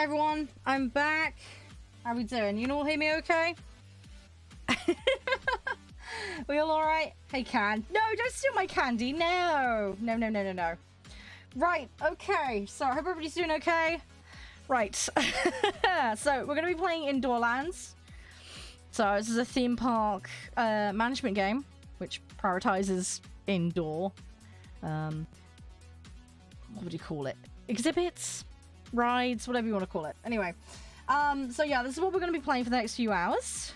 Everyone, I'm back. How we doing? You all hear me okay? We all alright? Hey, Can. No, don't steal my candy. No. No. Right, okay. So, I hope everybody's doing okay. Right. So, we're going to be playing Indoorlands. So, this is a theme park management game, which prioritizes indoor. What would you call it? Exhibits? Rides? Whatever you want to call it. Anyway. So yeah, this is what we're going to be playing for the next few hours.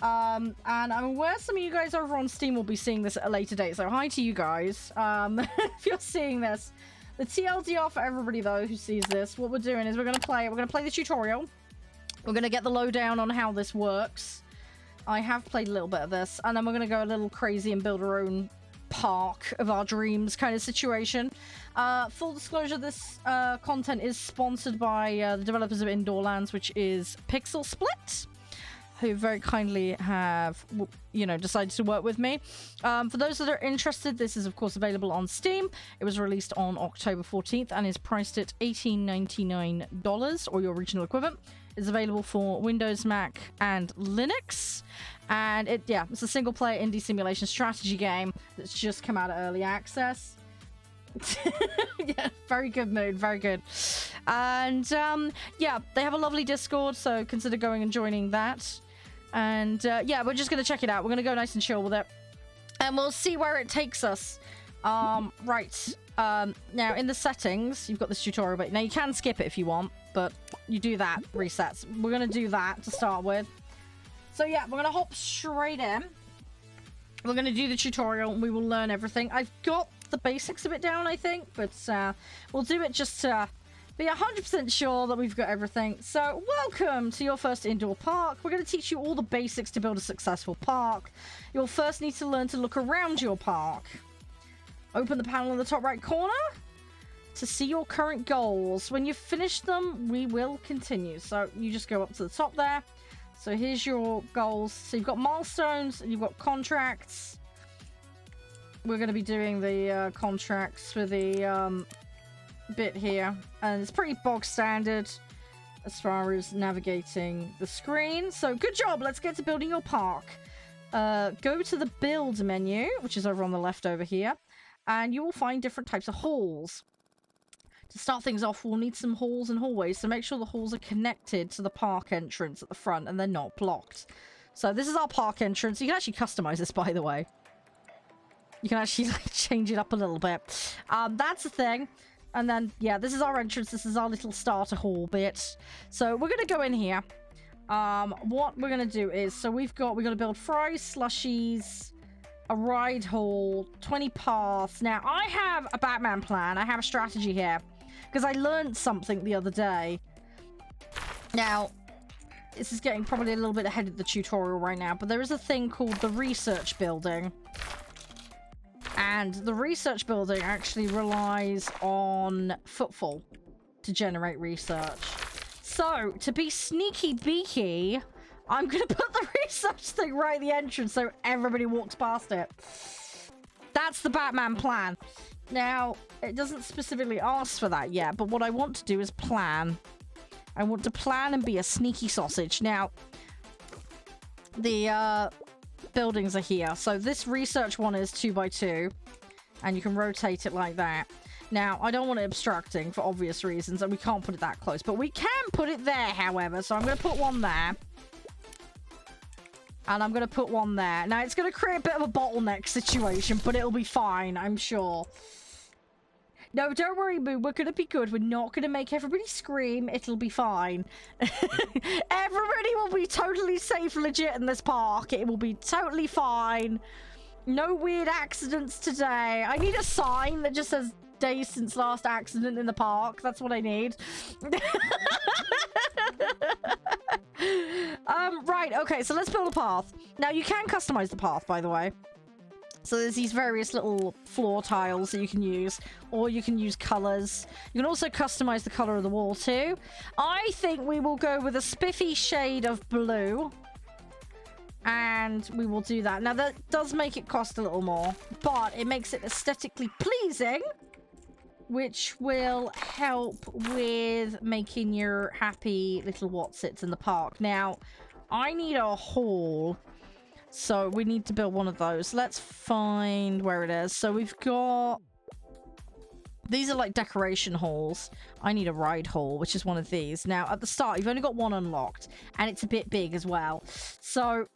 And I'm aware some of you guys over on Steam will be seeing this at a later date. So hi to you guys. If you're seeing this. The TLDR for everybody though who sees this, what we're doing is we're going to play the tutorial. We're going to get the lowdown on how this works. I have played a little bit of this, and then we're going to go a little crazy and build our own park of our dreams kind of situation. Full disclosure, this content is sponsored by the developers of Indoorlands, which is Pixel Split, who very kindly have, you know, decided to work with me. For those that are interested, this is of course available on Steam. It was released on October 14th and is priced at $18.99 or your original equivalent. It's available for Windows, Mac, and Linux. And it's a single-player indie simulation strategy game that's just come out of early access. Yeah, very good mood, very good. And yeah, they have a lovely Discord, so consider going and joining that. And yeah, we're just gonna check it out. We're gonna go nice and chill with it, and we'll see where it takes us. Right. Now in the settings, you've got this tutorial, but now you can skip it if you want, but you do that, resets. We're gonna do that to start with. So yeah, we're gonna hop straight in. We're gonna do the tutorial and we will learn everything. I've got the basics of it down, I think, but we'll do it just to be 100% sure that we've got everything. So welcome to your first indoor park. We're going to teach you all the basics to build a successful park. You'll first need to learn to look around your park. Open the panel in the top right corner to see your current goals. When you've finished them, we will continue. So you just go up to the top there. So here's your goals. So you've got milestones and you've got contracts. We're going to be doing the contracts for the bit here, and it's pretty bog standard as far as navigating the screen. So good job. Let's get to building your park. Go to the build menu, which is over on the left over here, and you will find different types of halls. To start things off, we'll need some halls and hallways, so make sure the halls are connected to the park entrance at the front and they're not blocked. So this is our park entrance. You can actually customize this, by the way. You can actually like change it up a little bit. That's the thing. And then, yeah, this is our entrance. This is our little starter hall bit. So we're going to go in here. What we're going to do is, so we're going to build fries, slushies, a ride hall, 20 paths. Now, I have a Batman plan. I have a strategy here because I learned something the other day. Now, this is getting probably a little bit ahead of the tutorial right now, but there is a thing called the research building. And the research building actually relies on footfall to generate research. So, to be sneaky beaky, I'm going to put the research thing right at the entrance so everybody walks past it. That's the Batman plan. Now, it doesn't specifically ask for that yet, but what I want to do is plan. I want to plan and be a sneaky sausage. Now, the buildings are here. So this research one is 2x2, and you can rotate it like that. Now, I don't want it obstructing for obvious reasons, and we can't put it that close, but we can put it there, however. So I'm going to put one there. And I'm going to put one there. Now, it's going to create a bit of a bottleneck situation, but it'll be fine, I'm sure. No, don't worry, Boo. We're going to be good. We're not going to make everybody scream. It'll be fine. Everybody will be totally safe, legit in this park. It will be totally fine. No weird accidents today. I need a sign that just says days since last accident in the park. That's what I need. Right. Okay, so let's build a path. Now, you can customize the path, by the way. So there's these various little floor tiles that you can use, or you can use colors. You can also customize the color of the wall too. I think we will go with a spiffy shade of blue, and we will do that. Now that does make it cost a little more, but it makes it aesthetically pleasing. which will help with making your happy little whatsits in the park. Now, I need a hall, so we need to build one of those. Let's find where it is. So we've got... These are like decoration halls. I need a ride hall, which is one of these. Now, at the start, you've only got one unlocked, and it's a bit big as well. So,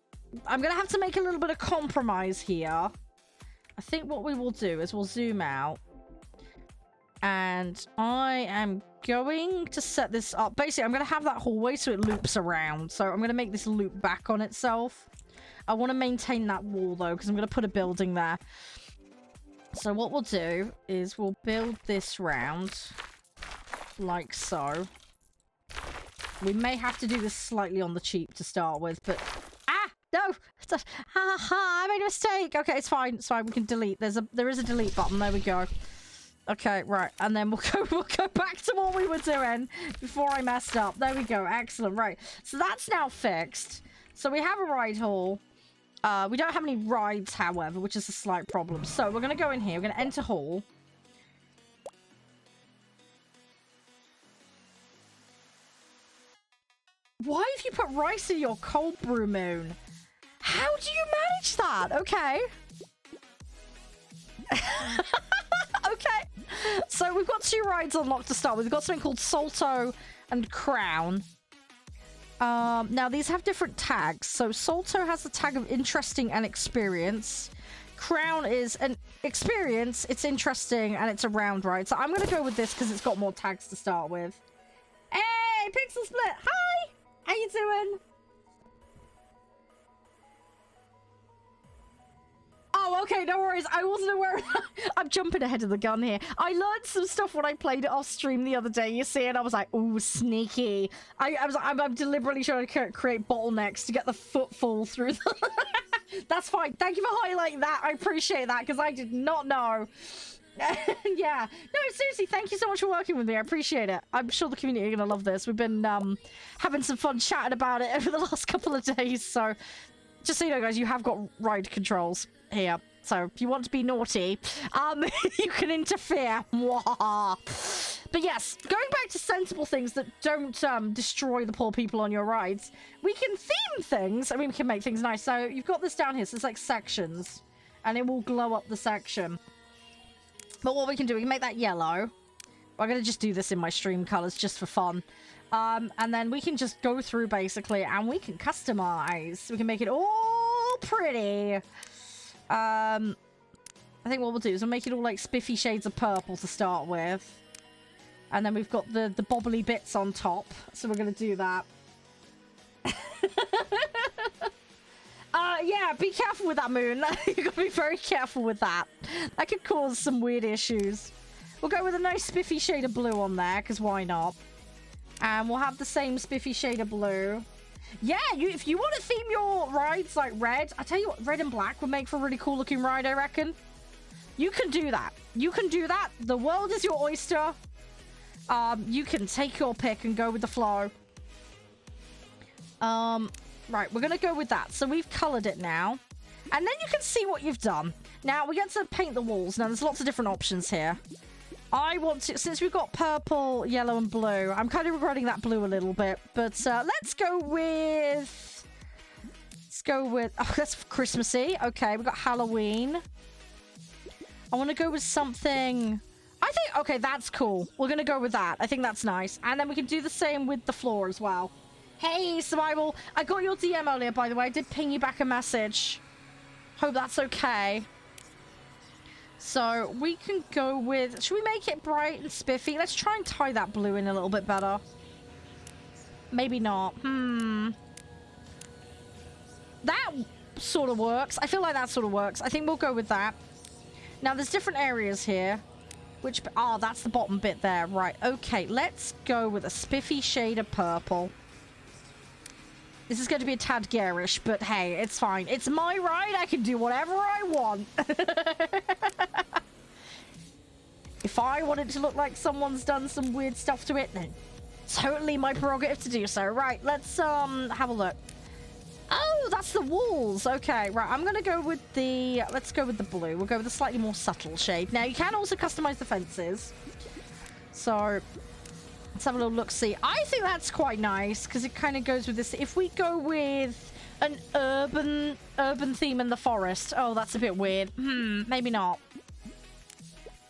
I'm going to have to make a little bit of compromise here. I think what we will do is we'll zoom out. And I am going to set this up. Basically, I'm going to have that hallway so it loops around. So, I'm going to make this loop back on itself. I want to maintain that wall, though, because I'm going to put a building there. So what we'll do is we'll build this round like so. We may have to do this slightly on the cheap to start with, but... Ah! No! I made a mistake! Okay, it's fine. It's fine. We can delete. There is a delete button. There we go. Okay, right. And then we'll go back to what we were doing before I messed up. There we go. Excellent. Right. So that's now fixed. So we have a ride hall. We don't have any rides, however, which is a slight problem. So we're going to go in here. We're going to enter hall. Why have you put rice in your cold brew moon? How do you manage that? Okay. Okay. So we've got 2 rides unlocked to start with. We've got something called Salto and Crown. Now these have different tags. So Salto has the tag of interesting and experience. Crown is an experience, it's interesting, and it's a round ride. So I'm going to go with this because it's got more tags to start with. Hey, Pixel Split! Hi! How you doing? Oh, okay, no worries. I wasn't aware of that. I'm jumping ahead of the gun here. I learned some stuff when I played it off stream the other day, you see, and I was like, ooh, sneaky. I'm deliberately trying to create bottlenecks to get the footfall through the... That's fine. Thank you for highlighting that. I appreciate that, because I did not know. Yeah. No, seriously, thank you so much for working with me. I appreciate it. I'm sure the community are going to love this. We've been having some fun chatting about it over the last couple of days, so... Just so you know, guys, you have got ride controls here. So if you want to be naughty, you can interfere. But yes, going back to sensible things that don't destroy the poor people on your rides, we can theme things. I mean, we can make things nice. So you've got this down here. So it's like sections, and it will glow up the section. But what we can do, we can make that yellow. I'm going to just do this in my stream colors just for fun. And then we can just go through basically and we can customize. We can make it all pretty. I think what we'll do is we'll make it all like spiffy shades of purple to start with. And then we've got the bobbly bits on top. So we're going to do that. Yeah, be careful with that moon. You've got to be very careful with that. That could cause some weird issues. We'll go with a nice spiffy shade of blue on there, because why not? And we'll have the same spiffy shade of blue. Yeah, if you want to theme your rides like red, I tell you what, red and black would make for a really cool looking ride, I reckon. You can do that. You can do that. The world is your oyster. You can take your pick and go with the flow. Right, we're going to go with that. So we've colored it now. And then you can see what you've done. Now, we get to paint the walls. Now, there's lots of different options here. I want to, since we've got purple, yellow, and blue, I'm kind of regretting that blue a little bit. But let's go with... oh, that's Christmassy. Okay, we've got Halloween. I want to go with something... I think, okay, that's cool. We're going to go with that. I think that's nice. And then we can do the same with the floor as well. Hey, Survival. I got your DM earlier, by the way. I did ping you back a message. Hope that's okay. So we can go with... Should we make it bright and spiffy? Let's try and tie that blue in a little bit better. Maybe not. That sort of works. I feel like that sort of works. I think we'll go with that. Now, there's different areas here. Which... Oh, that's the bottom bit there. Right. Okay, let's go with a spiffy shade of purple. This is going to be a tad garish, but hey, it's fine. It's my ride. I can do whatever I want. If I want it to look like someone's done some weird stuff to it, then totally my prerogative to do so. Right, let's have a look. Oh, that's the walls. Okay, right. I'm going to go with the... Let's go with the blue. We'll go with a slightly more subtle shade. Now, you can also customize the fences. So, let's have a little look-see. I think that's quite nice because it kind of goes with this. If we go with an urban theme in the forest. Oh, that's a bit weird. Maybe not.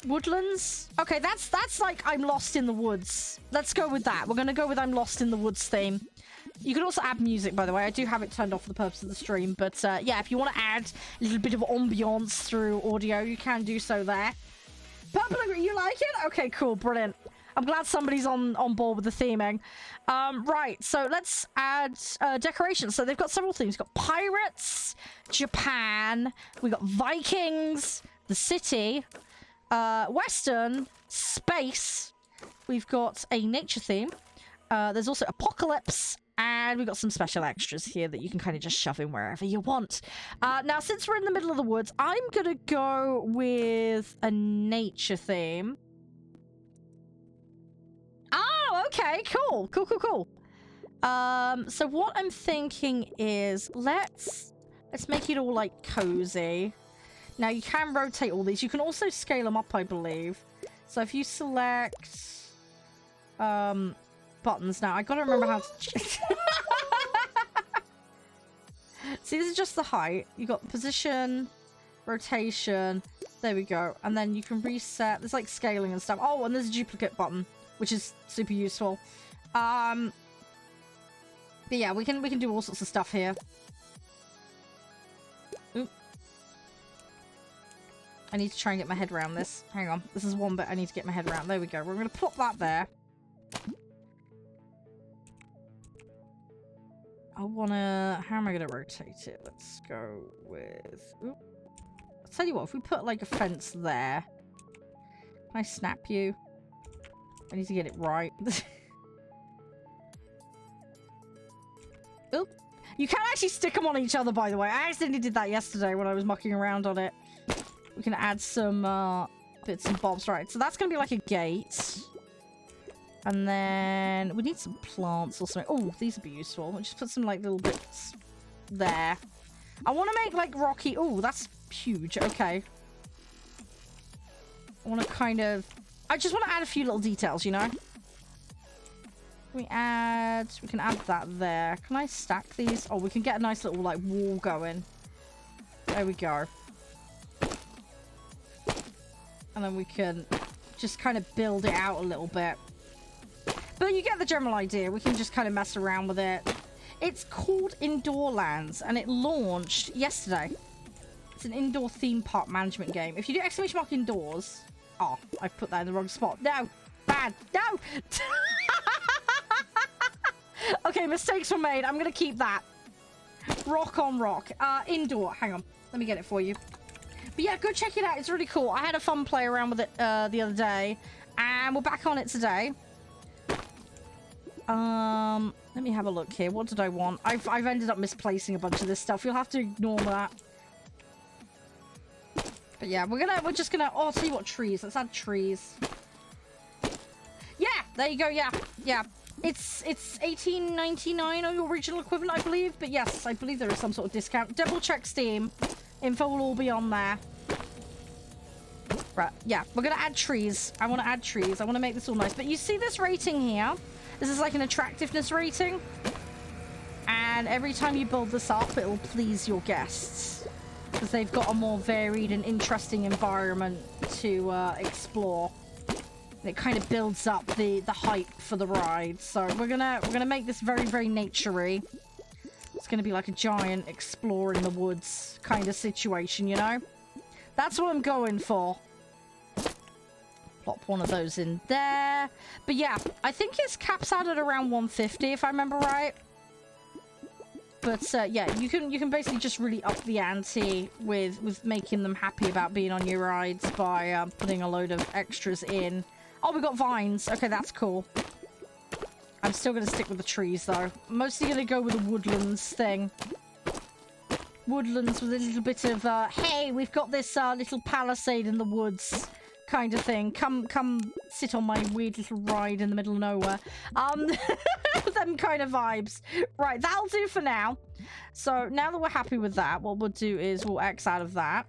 Woodlands? Okay, that's like I'm lost in the woods. Let's go with that. We're going to go with I'm lost in the woods theme. You can also add music, by the way. I do have it turned off for the purpose of the stream. But yeah, if you want to add a little bit of ambiance through audio, you can do so there. Purple and green, you like it? Okay, cool. Brilliant. I'm glad somebody's on board with the theming. Right, so let's add decorations. So they've got several themes. We've got pirates, Japan, we've got Vikings, the city, Western, space. We've got a nature theme. There's also apocalypse, and we've got some special extras here that you can kind of just shove in wherever you want. Now, since we're in the middle of the woods, I'm going to go with a nature theme. Oh, okay, cool. Cool. So what I'm thinking is let's make it all like cozy. Now you can rotate all these. You can also scale them up, I believe. So if you select buttons now, I gotta remember how to see, this is just the height. You got position, rotation, there we go, and then you can reset. There's like scaling and stuff. Oh, and there's a duplicate button, which is super useful. But yeah, we can do all sorts of stuff here. Oop. I need to try and get my head around this. Hang on. This is one bit I need to get my head around. There we go. We're going to plop that there. I want to... How am I going to rotate it? Let's go with... Oop. I'll tell you what. If we put like a fence there... Can I snap you? I need to get it right. Oop. You can actually stick them on each other, by the way. I accidentally did that yesterday when I was mucking around on it. We can add some bits and bobs. Right, so that's going to be like a gate. And then we need some plants or something. Oh, these would be useful. We'll just put some like little bits there. I want to make like rocky... Oh, that's huge. Okay. I want to kind of... I just want to add a few little details, you know? We can add that there. Can I stack these? Oh, we can get a nice little like wall going. There we go. And then we can just kind of build it out a little bit. But you get the general idea. We can just kind of mess around with it. It's called Indoorlands, and it launched yesterday. It's an indoor theme park management game. If you do ! Indoors... Oh, I put that in the wrong spot. No! Bad! No! Okay, mistakes were made. I'm going to keep that. Rock on rock. Indoor. Hang on. Let me get it for you. But yeah, go check it out. It's really cool. I had a fun play around with it the other day. And we're back on it today. Let me have a look here. What did I want? I've ended up misplacing a bunch of this stuff. You'll have to ignore that. But yeah, we're just gonna... Oh, I'll tell you what, trees. Let's add trees. Yeah, there you go. Yeah. It's $18.99 on your original equivalent, I believe. But yes, I believe there is some sort of discount. Double check Steam. Info will all be on there. Right, yeah, we're gonna add trees. I want to add trees. I want to make this all nice. But you see this rating here? This is like an attractiveness rating. And every time you build this up, it'll please your guests. Because they've got a more varied and interesting environment to explore. And it kind of builds up the hype for the ride. So we're gonna make this very, very nature-y. It's gonna be like a giant explore in the woods kind of situation, you know? That's what I'm going for. Plop one of those in there. But yeah, I think it's caps out at around 150 if I remember right. But yeah, you can basically just really up the ante with making them happy about being on your rides by putting a load of extras in. Oh, we got vines. Okay, that's cool. I'm still going to stick with the trees, though. I'm mostly going to go with the woodlands thing. Woodlands with a little bit of, hey, we've got this little palisade in the woods. kind of thing. Come sit on my weird little ride in the middle of nowhere. Them kind of vibes. Right, that'll do for now. So now that we're happy with that, what we'll do is we'll X out of that.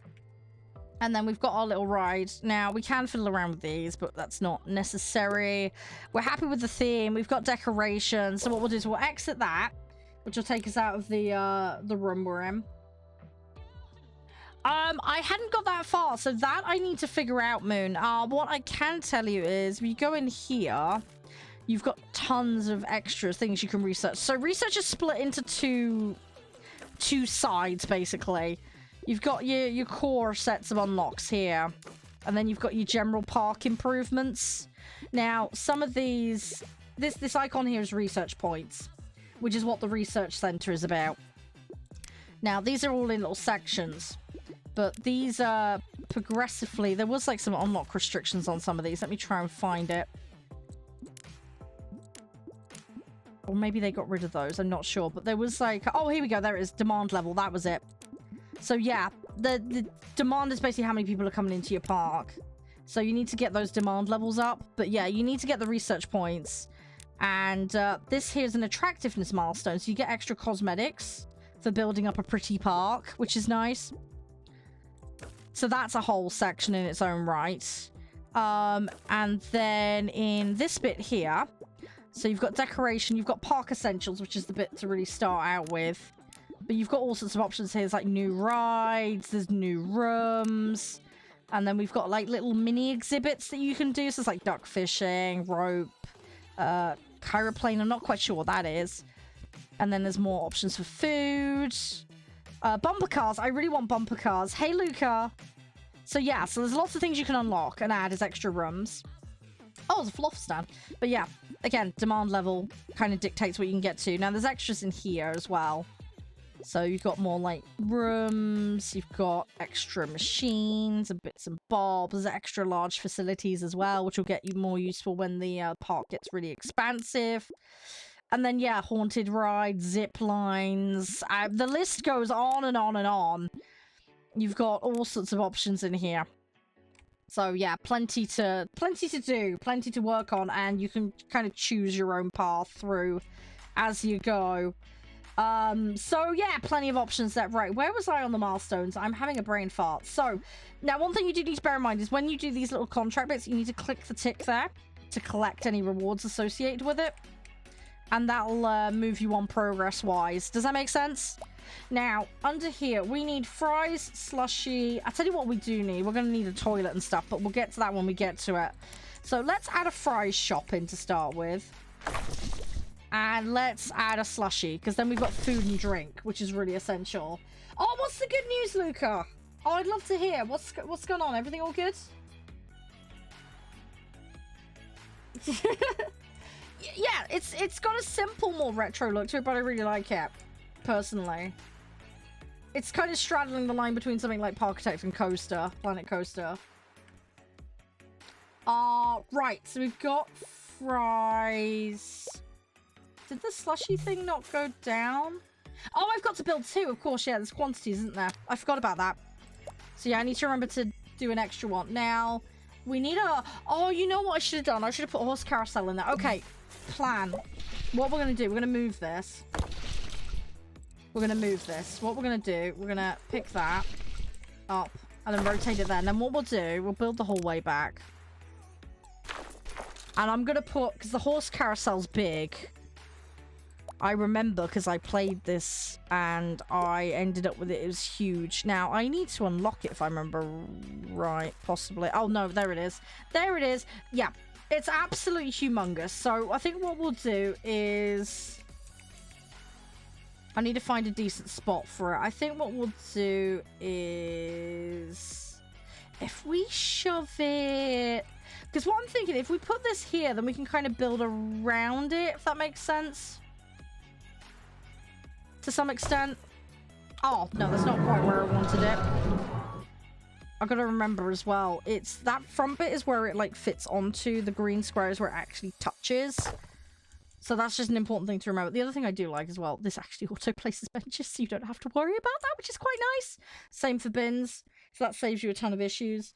And then we've got our little ride. Now, we can fiddle around with these, but that's not necessary. We're happy with the theme. We've got decorations. So what we'll do is we'll exit that, which will take us out of the room we're in. I hadn't got that far, so that I need to figure out, Moon. What I can tell you is, if you go in here, you've got tons of extra things you can research. So research is split into two sides, basically. You've got your core sets of unlocks here, and then you've got your general park improvements. Now, some of these, this icon here is research points, which is what the research center is about. Now, these are all in little sections, but these are progressively, there was like some unlock restrictions on some of these. Let me try and find it. Or maybe they got rid of those, I'm not sure, but there was like, oh, here we go, there it is, demand level, that was it. So yeah, the demand is basically how many people are coming into your park. So you need to get those demand levels up. But yeah, you need to get the research points. And this here is an attractiveness milestone. So you get extra cosmetics for building up a pretty park, which is nice. So that's a whole section in its own right. And then in this bit here, so you've got decoration, you've got park essentials, which is the bit to really start out with. But you've got all sorts of options here. There's like new rides, there's new rooms, and then we've got like little mini exhibits that you can do. So it's like duck fishing, rope, chiroplane. I'm not quite sure what that is. And then there's more options for food. Bumper cars. I really want bumper cars. Hey, Luca. So yeah, so there's lots of things you can unlock and add as extra rooms. Oh, there's a falafel stand. But yeah, again, demand level kind of dictates what you can get to. Now, there's extras in here as well. So you've got more like rooms, you've got extra machines and bits and bobs, there's extra large facilities as well, which will get you more useful when the park gets really expansive. And then, yeah, haunted rides, zip lines, the list goes on and on and on. You've got all sorts of options in here. So yeah, plenty to do, plenty to work on, and you can kind of choose your own path through as you go. So yeah, plenty of options there. Right, where was I on the milestones? I'm having a brain fart. So, now one thing you do need to bear in mind is when you do these little contract bits, you need to click the tick there to collect any rewards associated with it. And that'll move you on progress-wise. Does that make sense? Now, under here, we need fries, slushy. I tell you what we do need. We're going to need a toilet and stuff, but we'll get to that when we get to it. So let's add a fries shop in to start with. And let's add a slushie, because then we've got food and drink, which is really essential. Oh, what's the good news, Luca? Oh, I'd love to hear. What's going on? Everything all good? Yeah, it's got a simple, more retro look to it, but I really like it, personally. It's kind of straddling the line between something like Parkitect and Coaster, Planet Coaster. Right, so we've got fries. Did the slushy thing not go down? Oh, I've got to build two, of course. Yeah, there's quantities, isn't there? I forgot about that. So yeah, I need to remember to do an extra one. Now, we need a... Oh, you know what I should have done? I should have put a horse carousel in there. Okay, plan. What we're going to do, we're going to move this. We're going to move this. What we're going to do, we're going to pick that up and then rotate it there. And then what we'll do, we'll build the whole way back. And I'm going to put... Because the horse carousel's big... I remember because I played this and I ended up with it. It was huge. Now, I need to unlock it if I remember right, possibly. Oh, no, there it is. There it is. Yeah, it's absolutely humongous. So I think what we'll do is... I need to find a decent spot for it. I think what we'll do is... If we shove it... Because what I'm thinking, if we put this here, then we can kind of build around it, if that makes sense. To some extent. Oh, no, that's not quite where I wanted it. I've got to remember as well, it's that front bit is where it like fits onto the green squares where it actually touches. So that's just an important thing to remember. The other thing I do like as well, this actually auto places benches, so you don't have to worry about that, which is quite nice. Same for bins, so that saves you a ton of issues.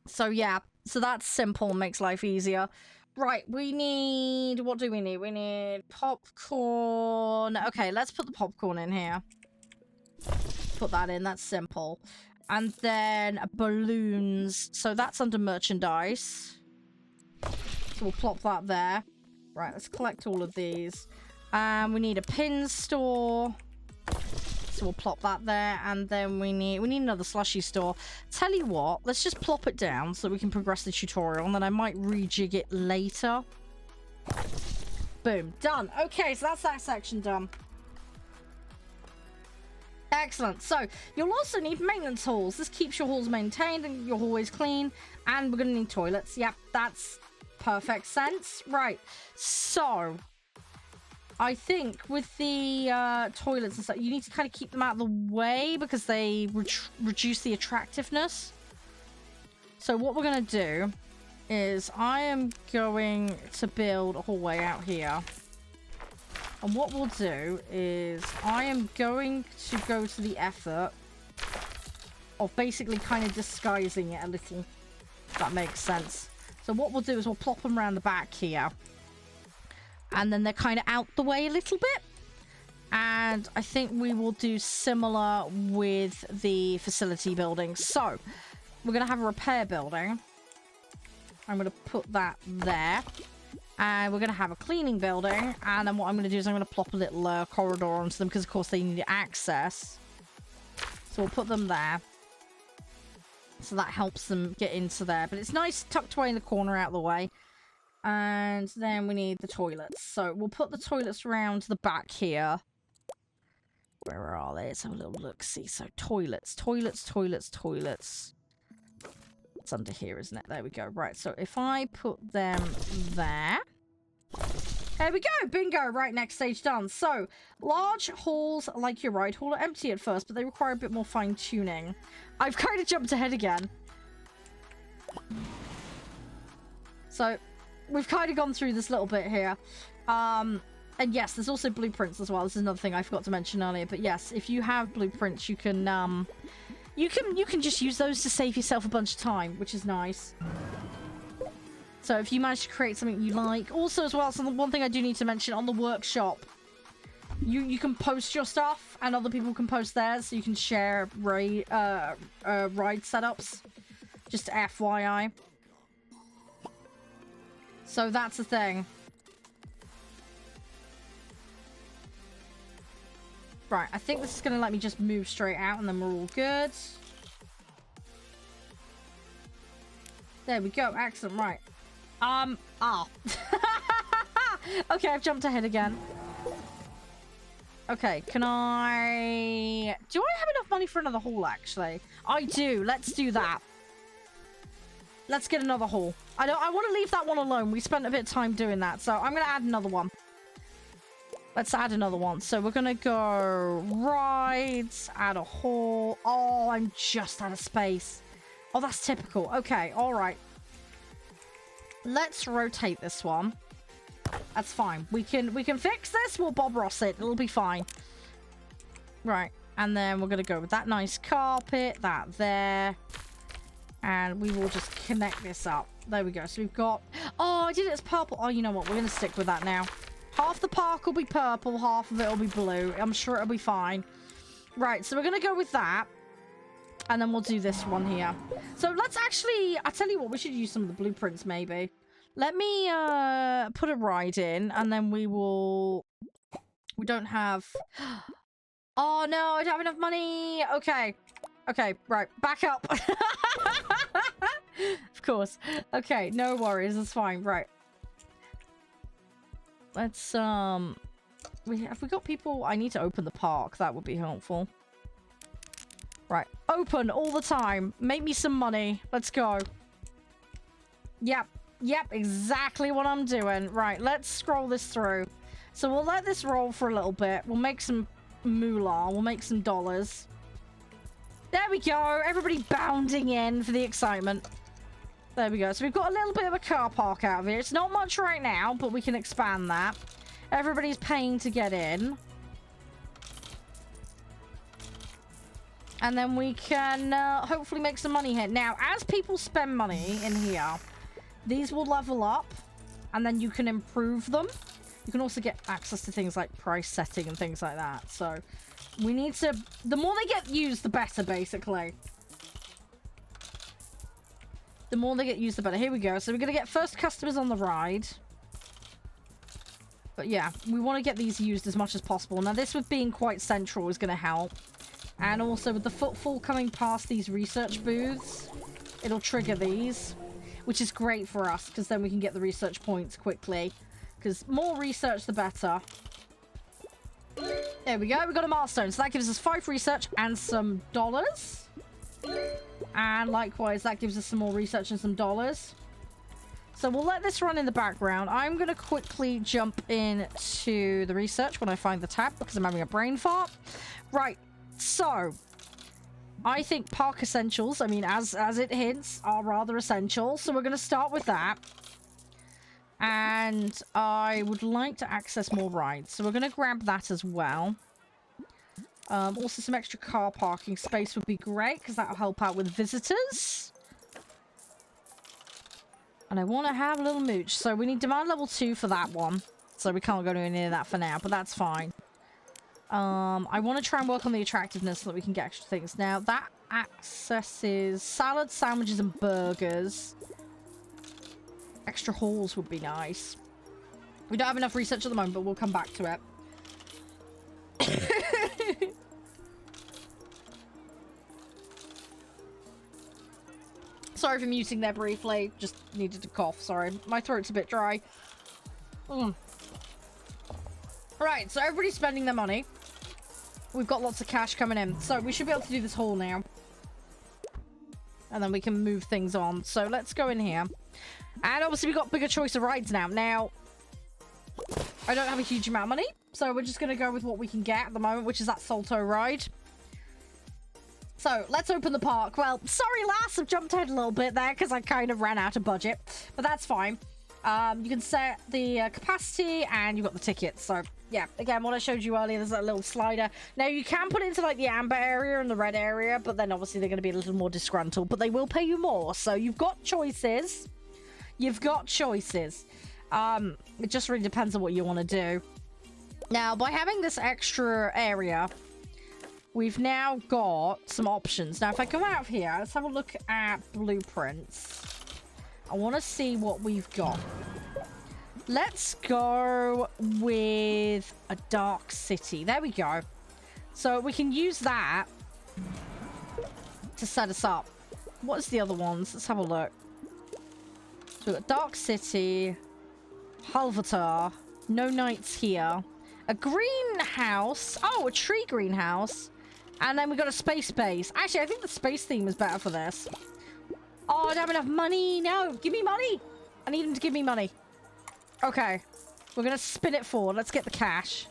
So yeah, so that's simple, makes life easier. Right, we need... What do we need? We need popcorn. Okay, let's put the popcorn in here. Put that in, that's simple. And then balloons. So that's under merchandise. So we'll plop that there. Right, let's collect all of these. We need a pin store. So we'll plop that there. And then we need another slushy store. Tell you what, let's just plop it down so we can progress the tutorial. And then I might rejig it later. Boom. Done. Okay, so that's that section done. Excellent. So you'll also need maintenance halls. This keeps your halls maintained and your hallways clean. And we're going to need toilets. Yep, that's perfect sense. Right. So I think with the toilets and stuff, you need to kind of keep them out of the way because they reduce the attractiveness. So what we're going to do is I am going to build a hallway out here. And what we'll do is I am going to go to the effort of basically kind of disguising it a little, if that makes sense. So what we'll do is we'll plop them around the back here. And then they're kind of out the way a little bit. And I think we will do similar with the facility building. So we're going to have a repair building. I'm going to put that there. And we're going to have a cleaning building. And then what I'm going to do is I'm going to plop a little corridor onto them because, of course, they need access. So we'll put them there. So that helps them get into there. But it's nice tucked away in the corner out of the way. And then we need the toilets. So we'll put the toilets around the back here. Where are they? Let's have a little look-see. So toilets, toilets, toilets, toilets. It's under here, isn't it? There we go. Right, so if I put them there. There we go. Bingo. Right, next stage done. So, large halls, like your ride hall, are empty at first, but they require a bit more fine-tuning. I've kind of jumped ahead again. So, we've kind of gone through this little bit here. And yes, there's also blueprints as well. This is another thing I forgot to mention earlier. But yes, if you have blueprints, you can just use those to save yourself a bunch of time, which is nice. So if you manage to create something you like. Also as well, so the one thing I do need to mention on the workshop, you can post your stuff and other people can post theirs, so you can share ride setups. Just FYI. So that's the thing. Right, I think this is going to let me just move straight out and then we're all good. There we go. Excellent. Right. Okay, I've jumped ahead again. Okay, can I... Do I have enough money for another hall, actually? I do. Let's do that. Let's get another hall. I want to leave that one alone. We spent a bit of time doing that, so I'm going to add another one. Let's add another one. So we're going to go rides, add a hall. Oh, I'm just out of space. Oh, that's typical. Okay, all right. Let's rotate this one. That's fine. We can fix this. We'll Bob Ross it. It'll be fine. Right. And then we're going to go with that nice carpet. That there. And we will just connect this up. There we go. So we've got... Oh, I did it as purple. Oh, you know what? We're going to stick with that now. Half the park will be purple. Half of it will be blue. I'm sure it'll be fine. Right. So we're going to go with that. And then we'll do this one here. So let's actually... I tell you what. We should use some of the blueprints maybe. Let me put a ride in. And then we will... We don't have... Oh, no. I don't have enough money. Okay. Okay, right. Back up. Of course. Okay, no worries. That's fine. Right. Let's, have we got people? I need to open the park. That would be helpful. Right. Open all the time. Make me some money. Let's go. Yep. Yep, exactly what I'm doing. Right, let's scroll this through. So we'll let this roll for a little bit. We'll make some moolah. We'll make some dollars. There we go. Everybody bounding in for the excitement. There we go. So we've got a little bit of a car park out of here. It's not much right now, but we can expand that. Everybody's paying to get in. And then we can hopefully make some money here. Now, as people spend money in here, these will level up. And then you can improve them. You can also get access to things like price setting and things like that. So, we need to... The more they get used, the better, basically. The more they get used, the better. Here we go. So, we're going to get first customers on the ride. But yeah, we want to get these used as much as possible. Now, this with being quite central is going to help. And also, with the footfall coming past these research booths, it'll trigger these. Which is great for us, because then we can get the research points quickly. Because more research, the better. There we go. We got a milestone. So that gives us 5 research and some dollars. And likewise, that gives us some more research and some dollars. So we'll let this run in the background. I'm going to quickly jump into the research when I find the tab, because I'm having a brain fart. Right. So... I think park essentials, I mean, as it hints, are rather essential. So we're going to start with that. And I would like to access more rides. So we're going to grab that as well. Also, some extra car parking space would be great, because that will help out with visitors. And I want to have a little mooch. So we need demand level 2 for that one. So we can't go anywhere near that for now, but that's fine. I want to try and work on the attractiveness so that we can get extra things. Now, that accesses salads, sandwiches, and burgers. Extra halls would be nice. We don't have enough research at the moment, but we'll come back to it. Sorry for muting there briefly. Just needed to cough. Sorry. My throat's a bit dry. Right, so everybody's spending their money. We've got lots of cash coming in. So we should be able to do this haul now. And then we can move things on. So let's go in here. And obviously we've got bigger choice of rides now. Now, I don't have a huge amount of money. So we're just going to go with what we can get at the moment, which is that Salto ride. So let's open the park. Well, sorry, lass, I've jumped ahead a little bit there because I kind of ran out of budget. But that's fine. You can set the capacity and you've got the tickets. So, yeah, again, what I showed you earlier, there's that little slider. Now, you can put it into, like, the amber area and the red area, but then obviously they're going to be a little more disgruntled. But they will pay you more. So, you've got choices. You've got choices. It just really depends on what you want to do. Now, by having this extra area, we've now got some options. Now, if I come out of here, let's have a look at blueprints. I want to see what we've got. Let's go with a dark city. There we go. So we can use that to set us up. What's the other ones? Let's have a look. So we've got dark city, Halvatar, no nights here, a greenhouse. Oh, a tree greenhouse. And then we got a space base. Actually, I think the space theme is better for this. Oh, I don't have enough money. No, give me money. I need him to give me money. Okay. We're going to spin it forward. Let's get the cash.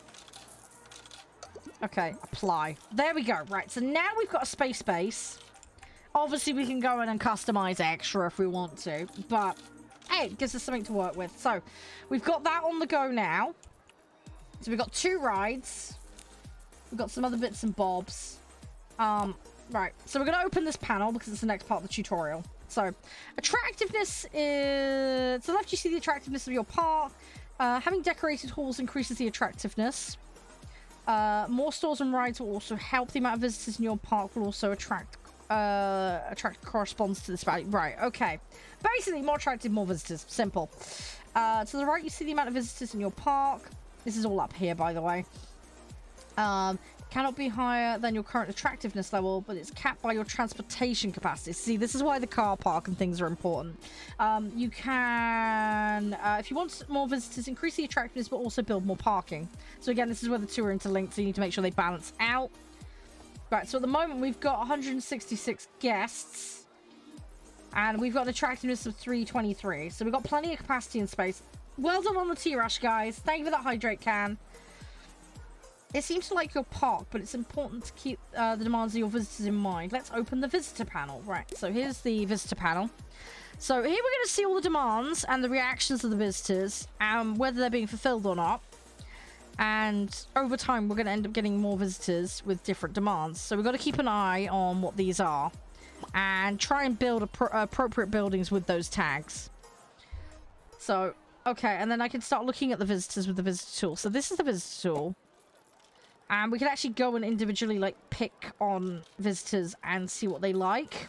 Okay, apply. There we go. Right, so now we've got a space base. Obviously, we can go in and customize extra if we want to. But, hey, it gives us something to work with. So, we've got that on the go now. So, we've got 2 rides. We've got some other bits and bobs. Right, so we're going to open this panel because it's the next part of the tutorial. So, attractiveness is... To the left, you see the attractiveness of your park. Having decorated halls increases the attractiveness. More stores and rides will also help. The amount of visitors in your park will also attract corresponds to this value. Right, okay. Basically, more attractive, more visitors. Simple. To the right, you see the amount of visitors in your park. This is all up here, by the way. Cannot be higher than your current attractiveness level, but it's capped by your transportation capacity. See, this is why the car park and things are important. You can, if you want more visitors, increase the attractiveness, but also build more parking. So again, this is where the two are interlinked, so you need to make sure they balance out. Right, so at the moment, we've got 166 guests, and we've got an attractiveness of 323. So we've got plenty of capacity and space. Well done on the tea rush, guys. Thank you for that hydrate can. It seems to like your park, but it's important to keep the demands of your visitors in mind. Let's open the visitor panel. Right, so here's the visitor panel. So here we're going to see all the demands and the reactions of the visitors, and whether they're being fulfilled or not. And over time, we're going to end up getting more visitors with different demands. So we've got to keep an eye on what these are and try and build appropriate buildings with those tags. So, okay, and then I can start looking at the visitors with the visitor tool. So this is the visitor tool. And we can actually go and individually, like, pick on visitors and see what they like.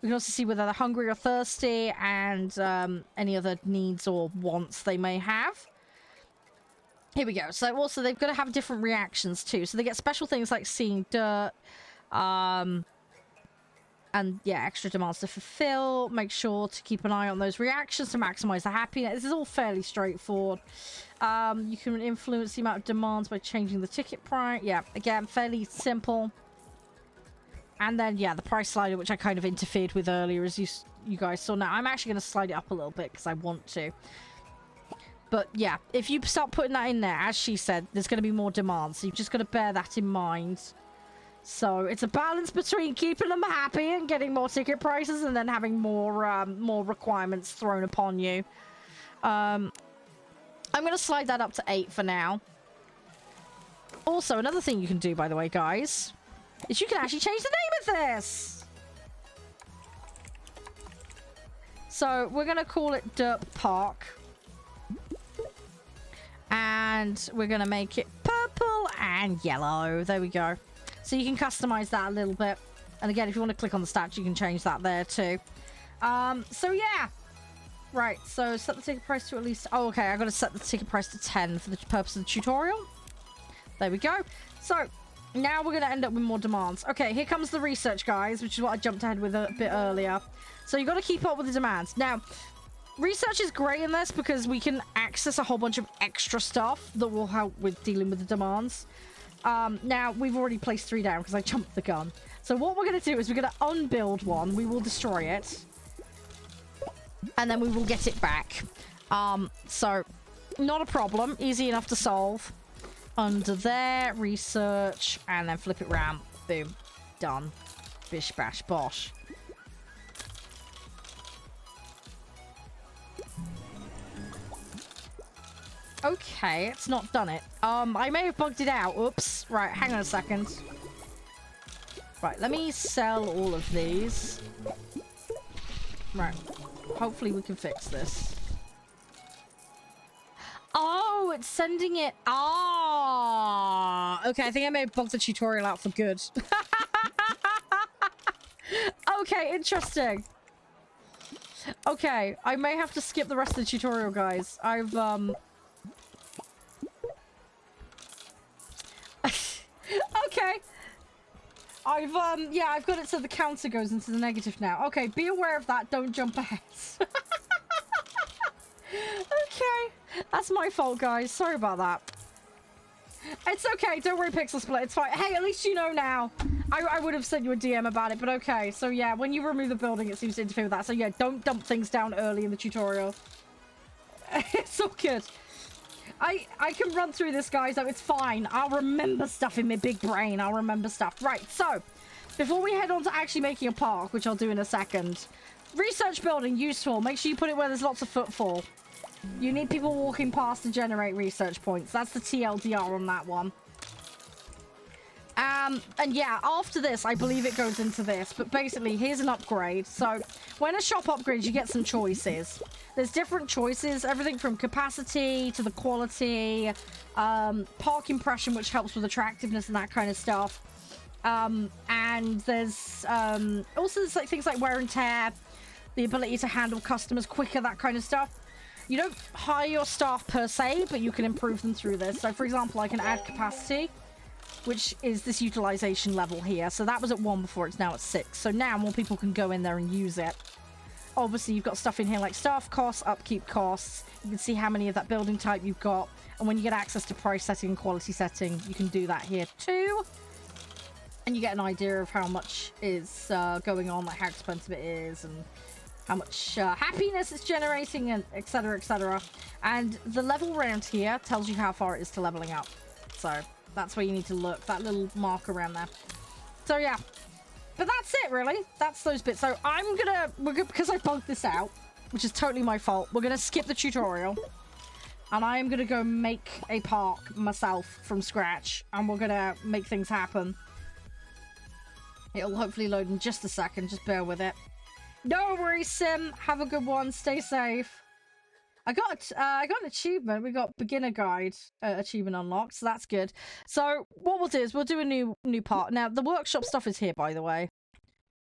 We can also see whether they're hungry or thirsty and any other needs or wants they may have. Here we go. So also they've got to have different reactions too. So they get special things like seeing dirt, and yeah, extra demands to fulfill. Make sure to keep an eye on those reactions to maximize the happiness. This is all fairly straightforward. You can influence the amount of demands by changing the ticket price. Yeah, again, fairly simple. And then, yeah, the price slider, which I kind of interfered with earlier, as you guys saw. Now, I'm actually going to slide it up a little bit because I want to. But, yeah, if you start putting that in there, as she said, there's going to be more demands. So you've just got to bear that in mind. So it's a balance between keeping them happy and getting more ticket prices and then having more requirements thrown upon you. I'm going to slide that up to 8 for now. Also, another thing you can do, by the way, guys, is you can actually change the name of this. So we're going to call it Derp Park. And we're going to make it purple and yellow. There we go. So you can customize that a little bit. And again, if you want to click on the statue, you can change that there too. So yeah. Right, so set the ticket price to at least... Oh, okay, I've got to set the ticket price to 10 for the purpose of the tutorial. There we go. So, now we're going to end up with more demands. Okay, here comes the research, guys, which is what I jumped ahead with a bit earlier. So you've got to keep up with the demands. Now, research is great in this because we can access a whole bunch of extra stuff that will help with dealing with the demands. Now, we've already placed 3 down because I jumped the gun. So what we're going to do is we're going to unbuild one. We will destroy it. And then we will get it back. So, not a problem. Easy enough to solve. Under there, research, and then flip it round. Boom. Done. Bish, bash, bosh. Okay, it's not done it. I may have bugged it out. Oops. Right, hang on a second. Right, let me sell all of these. Right. Hopefully we can fix this. Oh, it's sending it. Ah. Okay, I think I may have bugged the tutorial out for good. Okay, interesting. Okay, I may have to skip the rest of the tutorial, guys. I've, okay. Yeah, I've got it so the counter goes into the negative now. Okay, be aware of that. Don't jump ahead. Okay. That's my fault, guys. Sorry about that. It's okay. Don't worry, Pixel Split. It's fine. Hey, at least you know now. I would have sent you a DM about it, but okay. So, yeah, when you remove the building, it seems to interfere with that. So, yeah, don't dump things down early in the tutorial. It's all good. I can run through this, guys, though. It's fine. I'll remember stuff in my big brain. I'll remember stuff. Right, so, before we head on to actually making a park, which I'll do in a second, research building, useful. Make sure you put it where there's lots of footfall. You need people walking past to generate research points. That's the TLDR on that one. And yeah, after this, I believe it goes into this. But basically, here's an upgrade. So, when a shop upgrades, you get some choices. There's different choices. Everything from capacity to the quality. Park impression, which helps with attractiveness and that kind of stuff. And there's also there's like things like wear and tear. The ability to handle customers quicker, that kind of stuff. You don't hire your staff per se, but you can improve them through this. So, for example, I can add capacity, which is this utilization level here. So that was at 1 before, it's now at 6. So now more people can go in there and use it. Obviously, you've got stuff in here like staff costs, upkeep costs. You can see how many of that building type you've got. And when you get access to price setting and quality setting, you can do that here too. And you get an idea of how much is going on, like how expensive it is and how much happiness it's generating, and etc, etc. And the level around here tells you how far it is to leveling up. So that's where you need to look, that little mark around there. So yeah, but that's it really. That's those bits. So we're gonna, because I bugged this out, which is totally my fault, we're gonna skip the tutorial. And I am going to go make a park myself from scratch. And we're going to make things happen. It'll hopefully load in just a second. Just bear with it. No worries, Sim. Have a good one. Stay safe. I got an achievement. We got beginner guide achievement unlocked, so that's good. So what we'll do is we'll do a new part. Now the workshop stuff is here, by the way.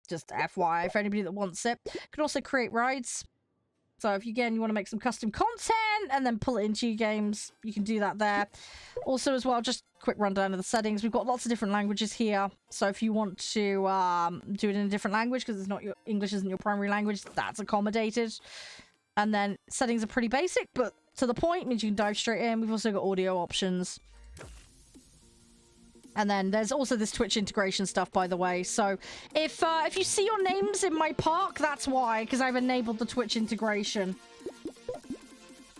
Just FYI for anybody that wants it. You can also create rides. So if you want to make some custom content and then pull it into your games, you can do that there. Also as well, just quick rundown of the settings. We've got lots of different languages here. So if you want to do it in a different language because it's not your English isn't your primary language, that's accommodated. And then settings are pretty basic, but to the point, means you can dive straight in. We've also got audio options. And then there's also this Twitch integration stuff, by the way. So if you see your names in my park, that's why, because I've enabled the Twitch integration.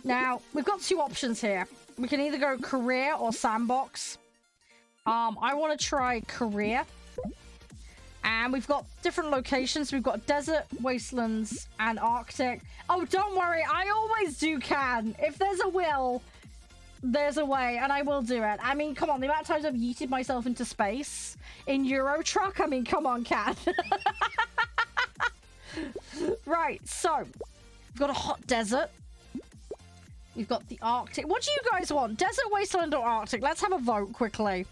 Now, we've got two options here. We can either go career or sandbox. I want to try career. And we've got different locations. We've got desert, wastelands, and Arctic. Oh, don't worry. I always can. If there's a will, there's a way. And I will do it. I mean, come on. The amount of times I've yeeted myself into space in Euro Truck. I mean, come on, Cat. Right. So, we've got a hot desert. We've got the Arctic. What do you guys want? Desert, wasteland, or Arctic? Let's have a vote quickly.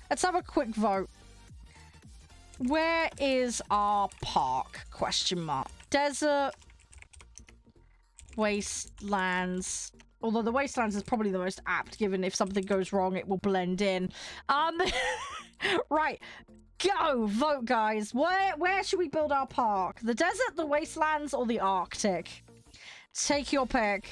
Let's have a quick vote. Where is our park? Question mark. Desert, wastelands. Although the wastelands is probably the most apt, given if something goes wrong, it will blend in. Right. Go! Vote, guys. Where should we build our park? The desert, the wastelands, or the Arctic? Take your pick.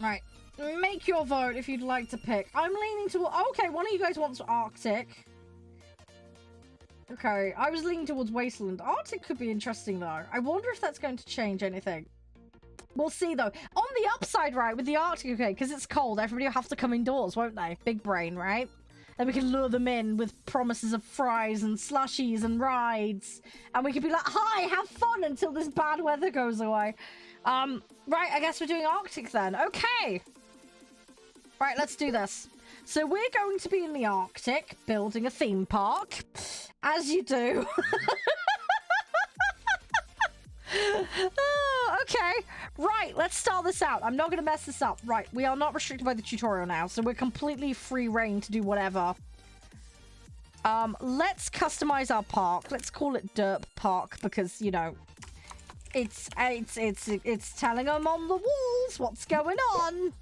Right, make your vote if you'd like to pick. I'm leaning towards... Okay, one of you guys wants Arctic. Okay, I was leaning towards Wasteland. Arctic could be interesting, though. I wonder if that's going to change anything. We'll see, though. On the upside, right, with the Arctic, okay, because it's cold, everybody will have to come indoors, won't they? Big brain, right? Then we can lure them in with promises of fries and slushies and rides. And we could be like, hi, have fun until this bad weather goes away. Right, I guess we're doing Arctic then. Okay. Right, let's do this. So we're going to be in the Arctic, building a theme park. As you do. Oh, okay. Right, let's start this out. I'm not going to mess this up. Right, we are not restricted by the tutorial now, so we're completely free reign to do whatever. Let's customize our park. Let's call it Derp Park because, you know, it's telling them on the walls what's going on.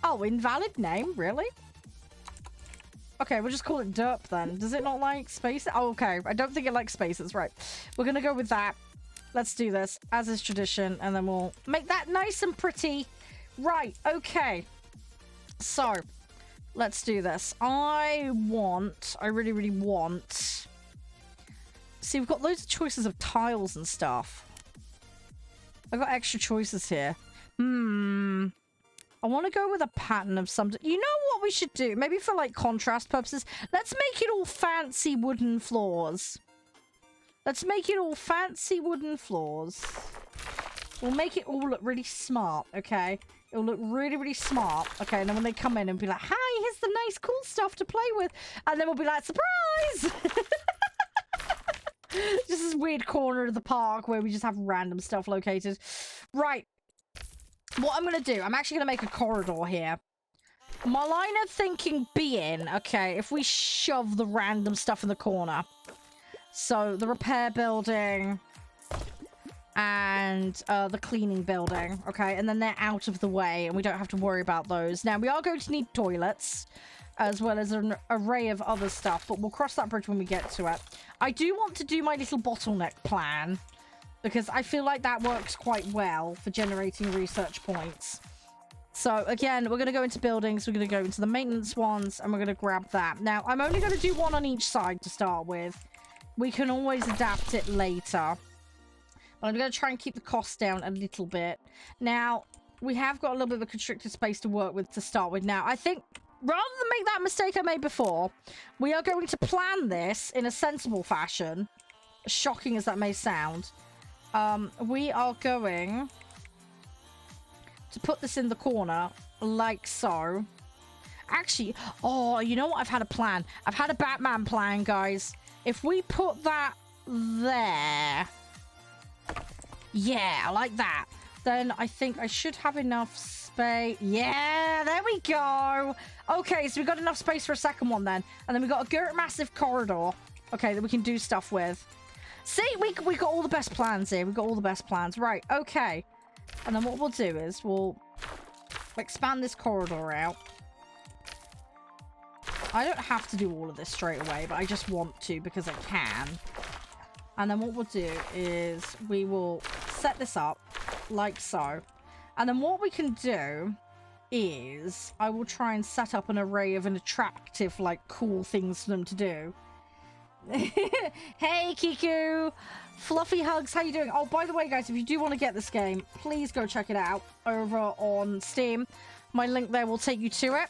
Oh, invalid name? Really? Okay, we'll just call it Derp then. Does it not like spaces? Oh, okay. I don't think it likes spaces. Right. We're going to go with that. Let's do this, as is tradition, and then we'll make that nice and pretty. Right. Okay. So, let's do this. I really, really want... See, we've got loads of choices of tiles and stuff. I've got extra choices here. I want to go with a pattern of some... You know what we should do? Maybe for, like, contrast purposes. Let's make it all fancy wooden floors. Let's make it all fancy wooden floors. We'll make it all look really smart, okay? It'll look really, really smart. Okay, and then when they come in and be like, hi, here's the nice, cool stuff to play with. And then we'll be like, surprise! Just this weird corner of the park where we just have random stuff located. Right. What I'm going to do, I'm actually going to make a corridor here. My line of thinking being, okay, if we shove the random stuff in the corner. So, the repair building and the cleaning building, okay? And then they're out of the way and we don't have to worry about those. Now, we are going to need toilets as well as an array of other stuff, but we'll cross that bridge when we get to it. I do want to do my little bottleneck plan because I feel like that works quite well for generating research points. So again, we're going to go into buildings, we're going to go into the maintenance ones, and we're going to grab that. Now, I'm only going to do one on each side to start with. We can always adapt it later. But I'm going to try and keep the cost down a little bit. Now, we have got a little bit of a constricted space to work with to start with now. I think rather than make that mistake I made before, we are going to plan this in a sensible fashion. As shocking as that may sound. We are going to put this in the corner like so. Actually, oh, you know what? I've had a plan. I've had a Batman plan, guys. If we put that there... Yeah, I like that. Then I think I should have enough space. Yeah, there we go. Okay, so we got enough space for a second one then. And then we got a massive corridor. Okay, that we can do stuff with. See, we got all the best plans here. We got all the best plans. Right, okay. And then what we'll do is we'll expand this corridor out. I don't have to do all of this straight away, but I just want to because I can. And then what we'll do is we will set this up like so. And then what we can do is I will try and set up an array of an attractive, like, cool things for them to do. Hey, Kiku! Fluffy hugs, how you doing? Oh, by the way, guys, if you do want to get this game, please go check it out over on Steam. My link there will take you to it.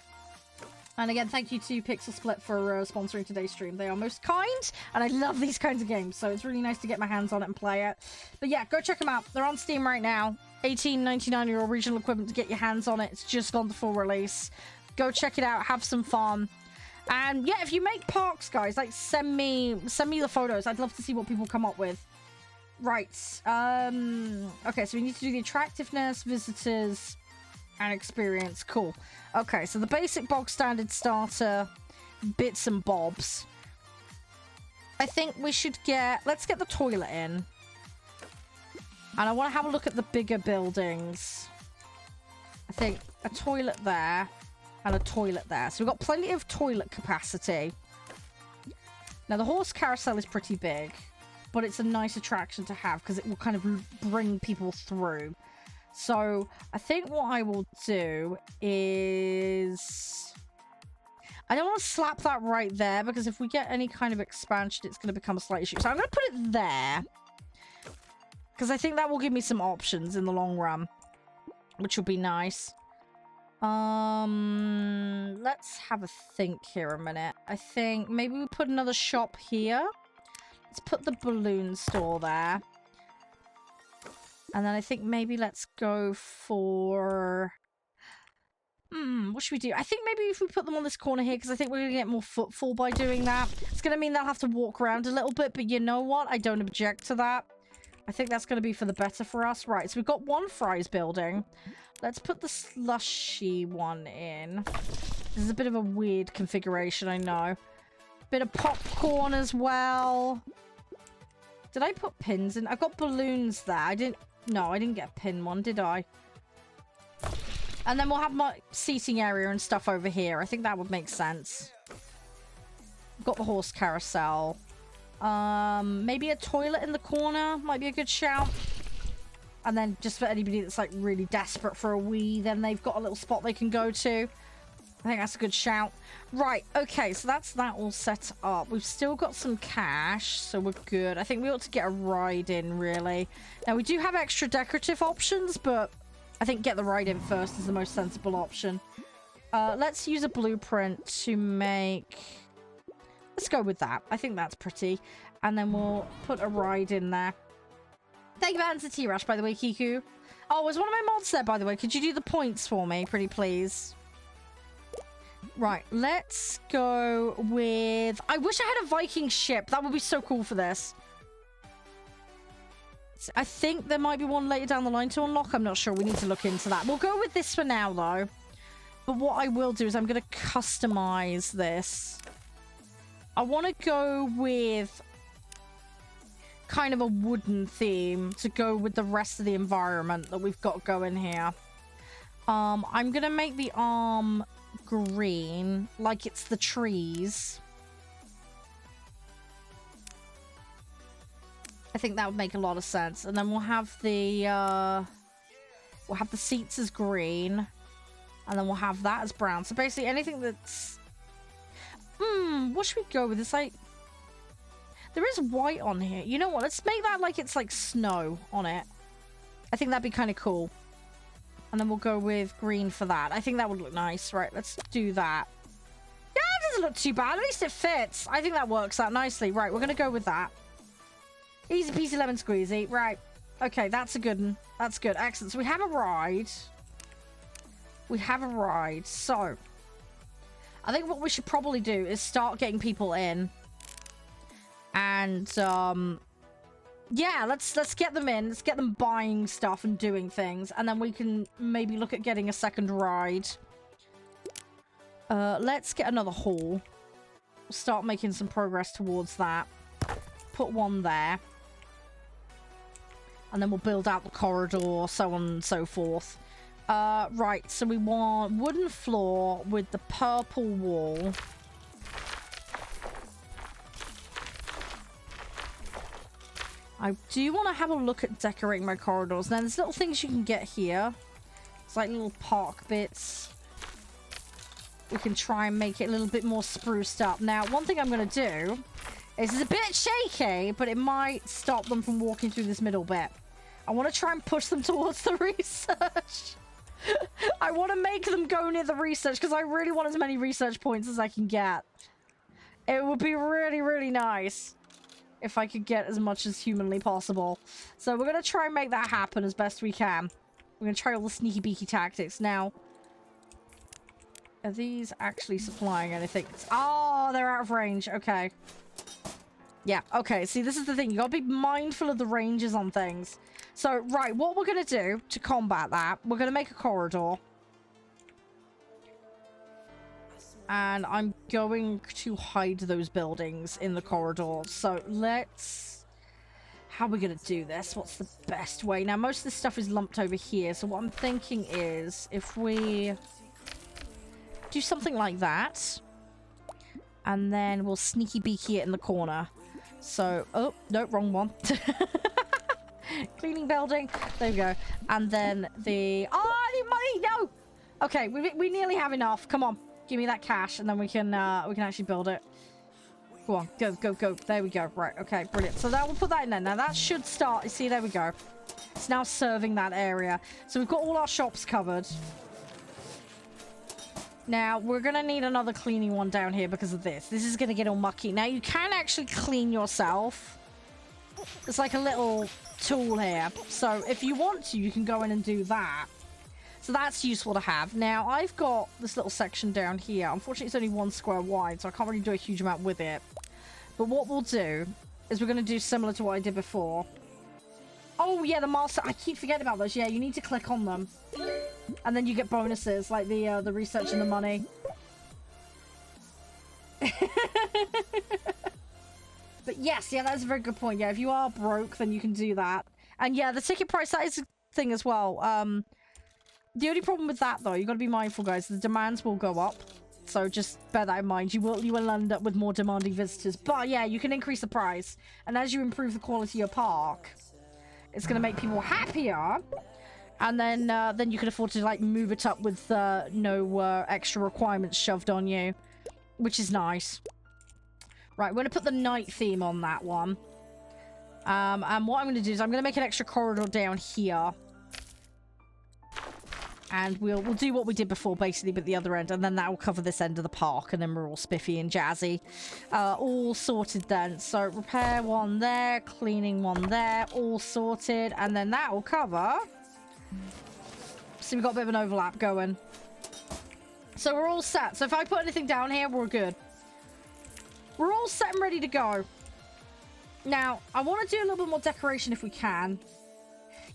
And again, thank you to Pixel Split for sponsoring today's stream. They are most kind, and I love these kinds of games, so it's really nice to get my hands on it and play it. But yeah, go check them out. They're on Steam right now. $18.99 your original equipment to get your hands on it. It's just gone to full release. Go check it out. Have some fun. And yeah, if you make parks, guys, like send me the photos. I'd love to see what people come up with. Right. Okay, so we need to do the attractiveness, visitors, and experience. Cool. Okay, so the basic bog standard starter, bits and bobs. I think we should let's get the toilet in. And I want to have a look at the bigger buildings. I think a toilet there and a toilet there. So we've got plenty of toilet capacity. Now the horse carousel is pretty big, but it's a nice attraction to have because it will kind of bring people through. So I think what I will do is... I don't want to slap that right there because if we get any kind of expansion, it's going to become a slight issue. So I'm going to put it there because I think that will give me some options in the long run, which will be nice. Let's have a think here a minute. I think maybe we put another shop here. Let's put the balloon store there. And then I think maybe let's go for... what should we do? I think maybe if we put them on this corner here, because I think we're going to get more footfall by doing that. It's going to mean they'll have to walk around a little bit, but you know what? I don't object to that. I think that's going to be for the better for us. Right, so we've got one fries building. Let's put the slushy one in. This is a bit of a weird configuration, I know. Bit of popcorn as well. Did I put pins in? I've got balloons there. No, I didn't get a pin one, did I? And then we'll have my seating area and stuff over here. I think that would make sense. Got the horse carousel. Maybe a toilet in the corner might be a good shout. And then just for anybody that's like really desperate for a wee, then they've got a little spot they can go to. I think that's a good shout. Right, okay, so that's that all set up. We've still got some cash, so we're good. I think we ought to get a ride in, really. Now, we do have extra decorative options, but I think get the ride in first is the most sensible option. Let's use a blueprint to make... Let's go with that. I think that's pretty. And then we'll put a ride in there. Thank you for answering T-Rush, by the way, Kiku. Oh, was one of my mods there, by the way? Could you do the points for me, pretty please? Right, let's go with... I wish I had a Viking ship. That would be so cool for this. I think there might be one later down the line to unlock. I'm not sure. We need to look into that. We'll go with this for now, though. But what I will do is I'm going to customize this. I want to go with kind of a wooden theme to go with the rest of the environment that we've got going here. I'm going to make the arm... green, like it's the trees. I think that would make a lot of sense. And then we'll have the seats as green, and then we'll have that as brown. So basically anything that's what should we go with? It's like there is white on here. You know what? Let's make that like it's like snow on it. I think that'd be kind of cool. And And then we'll go with green for that. I think that would look nice. Right, let's do that. Yeah, it doesn't look too bad. At least it fits. I think that works out nicely. Right, we're going to go with that. Easy peasy lemon squeezy. Right. Okay, that's a good one. That's good. Excellent. So we have a ride. We have a ride. So, I think what we should probably do is start getting people in. And, yeah, let's get them in. Let's get them buying stuff and doing things. And then we can maybe look at getting a second ride. Let's get another hall. We'll start making some progress towards that. Put one there. And then we'll build out the corridor, so on and so forth. Right, so we want wooden floor with the purple wall. I do want to have a look at decorating my corridors. Now, there's little things you can get here. It's like little park bits. We can try and make it a little bit more spruced up. Now, one thing I'm going to do is it's a bit shaky, but it might stop them from walking through this middle bit. I want to try and push them towards the research. I want to make them go near the research because I really want as many research points as I can get. It would be really, really nice if I could get as much as humanly possible. So we're going to try and make that happen as best we can. We're going to try all the sneaky beaky tactics. Now, are these actually supplying anything? Oh, they're out of range. Okay. Yeah, okay. See, this is the thing. You got to be mindful of the ranges on things. So, right, what we're going to do to combat that, we're going to make a corridor. And I'm going to hide those buildings in the corridor. So, let's... How are we going to do this? What's the best way? Now, most of this stuff is lumped over here. So, what I'm thinking is, if we do something like that, and then we'll sneaky beaky it in the corner. So, oh, no, wrong one. Cleaning building. There we go. And then the... Oh, I need money! No! Okay, we nearly have enough. Come on. Give me that cash, and then we can actually build it. Go on. Go, go, go. There we go. Right. Okay, brilliant. So that we'll put that in there. Now, that should start... You see, there we go. It's now serving that area. So we've got all our shops covered. Now, we're going to need another cleaning one down here because of this. This is going to get all mucky. Now, you can actually clean yourself. It's like a little tool here. So, if you want to, you can go in and do that. So, that's useful to have. Now, I've got this little section down here. Unfortunately, it's only 1 square wide, so I can't really do a huge amount with it. But what we'll do is we're going to do similar to what I did before. Oh, yeah, the master... I keep forgetting about those. Yeah, you need to click on them. And then you get bonuses, like the research and the money. But yes, yeah, that's a very good point. Yeah, if you are broke, then you can do that. And yeah, the ticket price, that is a thing as well. The only problem with that, though, you've got to be mindful, guys. The demands will go up. So just bear that in mind. You will end up with more demanding visitors. But yeah, you can increase the price. And as you improve the quality of your park, it's going to make people happier. And then you can afford to, like, move it up with no extra requirements shoved on you. Which is nice. Right, we're going to put the night theme on that one. And what I'm going to do is I'm going to make an extra corridor down here. And we'll do what we did before, basically, but the other end. And then that will cover this end of the park. And then we're all spiffy and jazzy. All sorted then. So repair one there. Cleaning one there. All sorted. And then that will cover... So we've got a bit of an overlap going. So we're all set. So if I put anything down here, we're good. We're all set and ready to go. Now, I want to do a little bit more decoration if we can.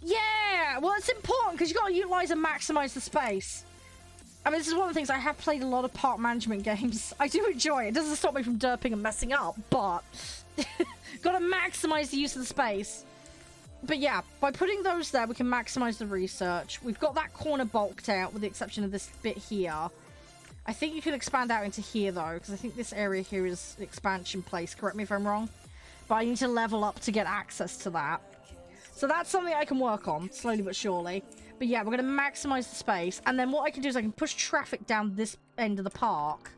Yeah! Well, it's important because you've got to utilize and maximize the space. I mean, this is one of the things. I have played a lot of park management games. I do enjoy it. It doesn't stop me from derping and messing up, but got to maximize the use of the space. But yeah, by putting those there, we can maximize the research. We've got that corner bulked out with the exception of this bit here. I think you can expand out into here, though, because I think this area here is an expansion place. Correct me if I'm wrong. But I need to level up to get access to that. So that's something I can work on, slowly but surely. But yeah, we're going to maximize the space. And then what I can do is I can push traffic down this end of the park,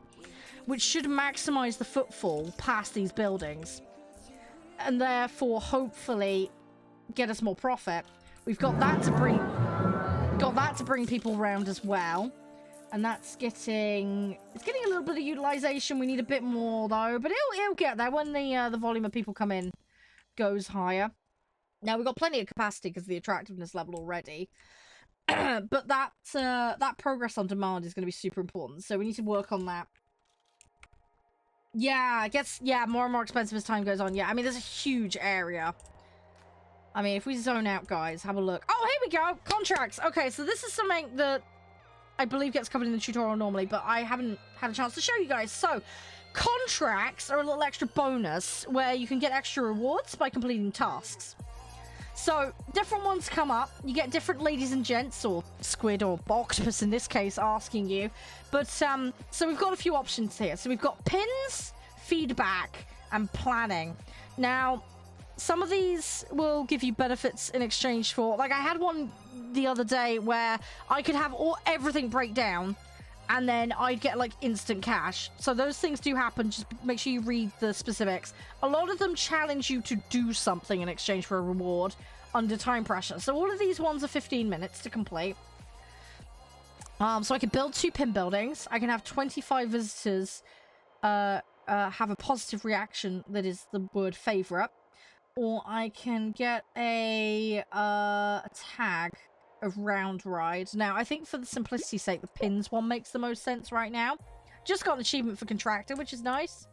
which should maximize the footfall past these buildings. And therefore, hopefully... get us more profit. We've got that to bring... Got that to bring people around as well. And that's getting... It's getting a little bit of utilization. We need a bit more, though. But it'll get there when the volume of people come in goes higher. Now, we've got plenty of capacity because of the attractiveness level already. But that progress on demand is going to be super important. So we need to work on that. Yeah, it gets more and more expensive as time goes on. Yeah, I mean, there's a huge area. I mean, if we zone out, guys, have a look. Oh, here we go. Contracts. Okay, so this is something that I believe gets covered in the tutorial normally, but I haven't had a chance to show you guys. So, contracts are a little extra bonus where you can get extra rewards by completing tasks. So, different ones come up. You get different ladies and gents, or squid, or octopus in this case, asking you. But, so we've got a few options here. So, we've got pins, feedback, and planning. Now, some of these will give you benefits in exchange for... Like, I had one the other day where I could have everything break down, and then I'd get, like, instant cash. So those things do happen. Just make sure you read the specifics. A lot of them challenge you to do something in exchange for a reward under time pressure. So all of these ones are 15 minutes to complete. So I can build 2 pin buildings. I can have 25 visitors have a positive reaction that is the word favorite. Or I can get a tag of round ride. Now, I think for the simplicity's sake, the pins one makes the most sense right now. Just got an achievement for contractor, which is nice.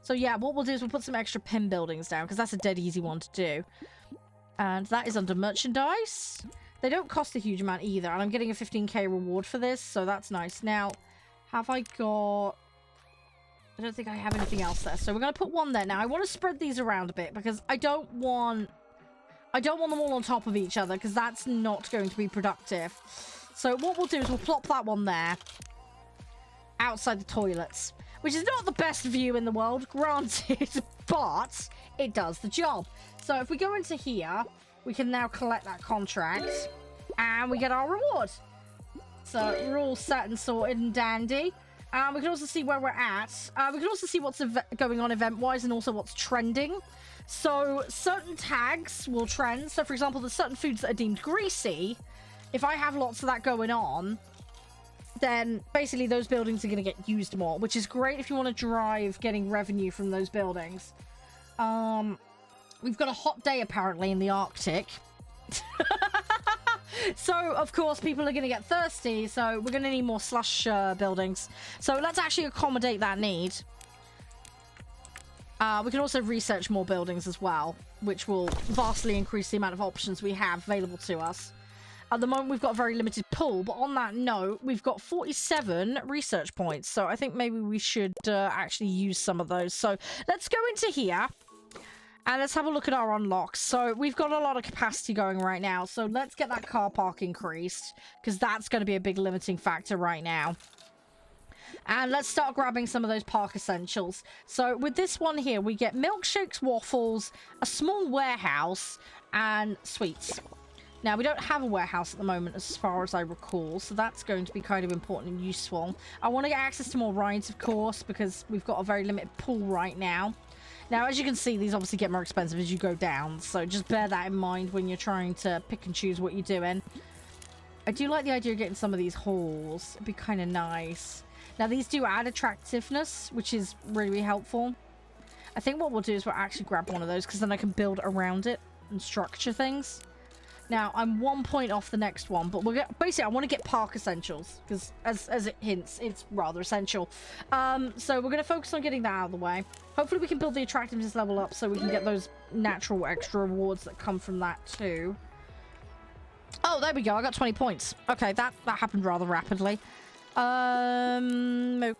So yeah, what we'll do is we'll put some extra pin buildings down, because that's a dead easy one to do. And that is under merchandise. They don't cost a huge amount either, and I'm getting a 15k reward for this, so that's nice. Now, have I got... I don't think I have anything else there. So we're going to put one there. Now, I want to spread these around a bit because I don't want them all on top of each other because that's not going to be productive. So what we'll do is we'll plop that one there outside the toilets, which is not the best view in the world, granted, but it does the job. So if we go into here, we can now collect that contract and we get our reward. So we're all set and sorted and dandy. We can also see where we're at. We can also see what's going on event-wise and also what's trending. So, certain tags will trend. So, for example, there's certain foods that are deemed greasy. If I have lots of that going on, then basically those buildings are going to get used more, which is great if you want to drive getting revenue from those buildings. We've got a hot day, apparently, in the Arctic. So, of course, people are going to get thirsty, so we're going to need more slush buildings. So, let's actually accommodate that need. We can also research more buildings as well, which will vastly increase the amount of options we have available to us. At the moment, we've got a very limited pool, but on that note, we've got 47 research points, so I think maybe we should actually use some of those. So, let's go into here. And let's have a look at our unlocks. So we've got a lot of capacity going right now. So let's get that car park increased, because that's going to be a big limiting factor right now. And let's start grabbing some of those park essentials. So with this one here, we get milkshakes, waffles, a small warehouse, and sweets. Now, we don't have a warehouse at the moment, as far as I recall, so that's going to be kind of important and useful. I want to get access to more rides, of course, because we've got a very limited pool right now. Now, as you can see, these obviously get more expensive as you go down, so just bear that in mind when you're trying to pick and choose what you're doing. I do like the idea of getting some of these halls. It'd be kind of nice. Now, these do add attractiveness, which is really, really helpful. I think what we'll do is we'll actually grab one of those, because then I can build around it and structure things. Now, I'm 1 point off the next one, but we'll get... Basically, I want to get park essentials, because as it hints, it's rather essential. So we're going to focus on getting that out of the way. Hopefully, we can build the attractiveness level up so we can get those natural extra rewards that come from that, too. Oh, there we go. I got 20 points. Okay, that happened rather rapidly. Okay.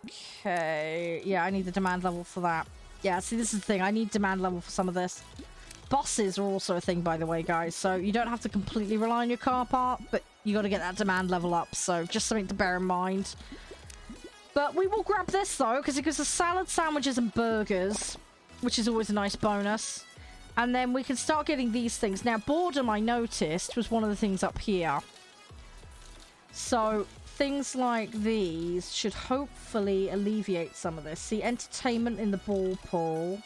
Yeah, I need the demand level for that. Yeah, see, this is the thing. I need demand level for some of this. Buses are also a thing, by the way, guys. So you don't have to completely rely on your car park, but you got to get that demand level up. So just something to bear in mind. But we will grab this, though, because it gives us salad, sandwiches, and burgers, which is always a nice bonus. And then we can start getting these things. Now, boredom, I noticed, was one of the things up here. So things like these should hopefully alleviate some of this. See, entertainment in the ball pool.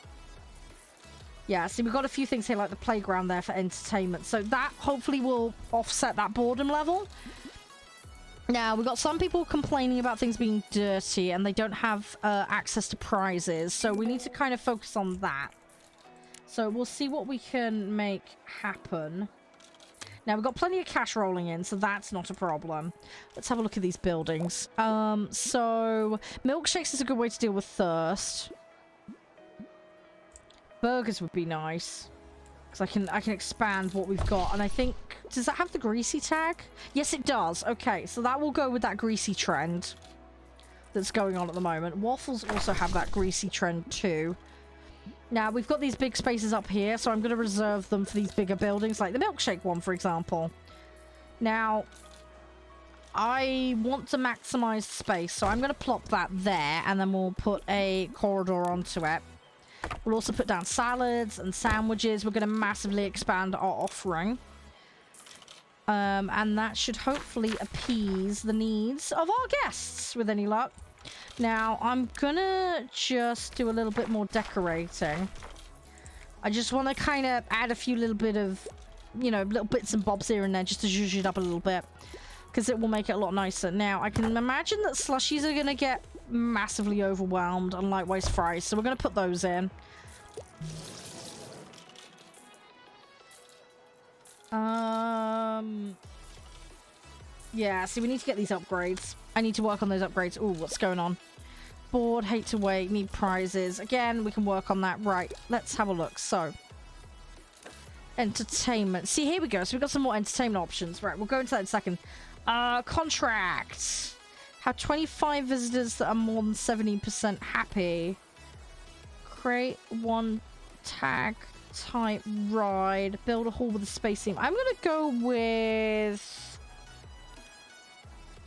Yeah, see, we've got a few things here, like the playground there for entertainment. So that hopefully will offset that boredom level. Now, we've got some people complaining about things being dirty and they don't have access to prizes. So we need to kind of focus on that. So we'll see what we can make happen. Now, we've got plenty of cash rolling in, so that's not a problem. Let's have a look at these buildings. So milkshakes is a good way to deal with thirst. Burgers would be nice. Because I can expand what we've got. And I think... Does that have the greasy tag? Yes, it does. Okay, so that will go with that greasy trend that's going on at the moment. Waffles also have that greasy trend too. Now, we've got these big spaces up here, so I'm going to reserve them for these bigger buildings, like the milkshake one, for example. Now, I want to maximize space, so I'm going to plop that there, and then we'll put a corridor onto it. We'll also put down salads and sandwiches. We're going to massively expand our offering. And that should hopefully appease the needs of our guests, with any luck. Now, I'm gonna just do a little bit more decorating. I just want to kind of add a few little bit of, you know, little bits and bobs here and there just to zhuzh it up a little bit. Because it will make it a lot nicer. Now, I can imagine that slushies are going to get massively overwhelmed, and likewise fries. So we're going to put those in. Yeah, see, we need to get these upgrades. I need to work on those upgrades. Ooh, what's going on? Bored, hate to wait, need prizes. Again, we can work on that. Right, let's have a look. So, entertainment. See, here we go. So we've got some more entertainment options. Right, we'll go into that in a second. Contract. Have 25 visitors that are more than 70% happy. Create one tag type ride. Build a hall with a space theme. I'm going to go with...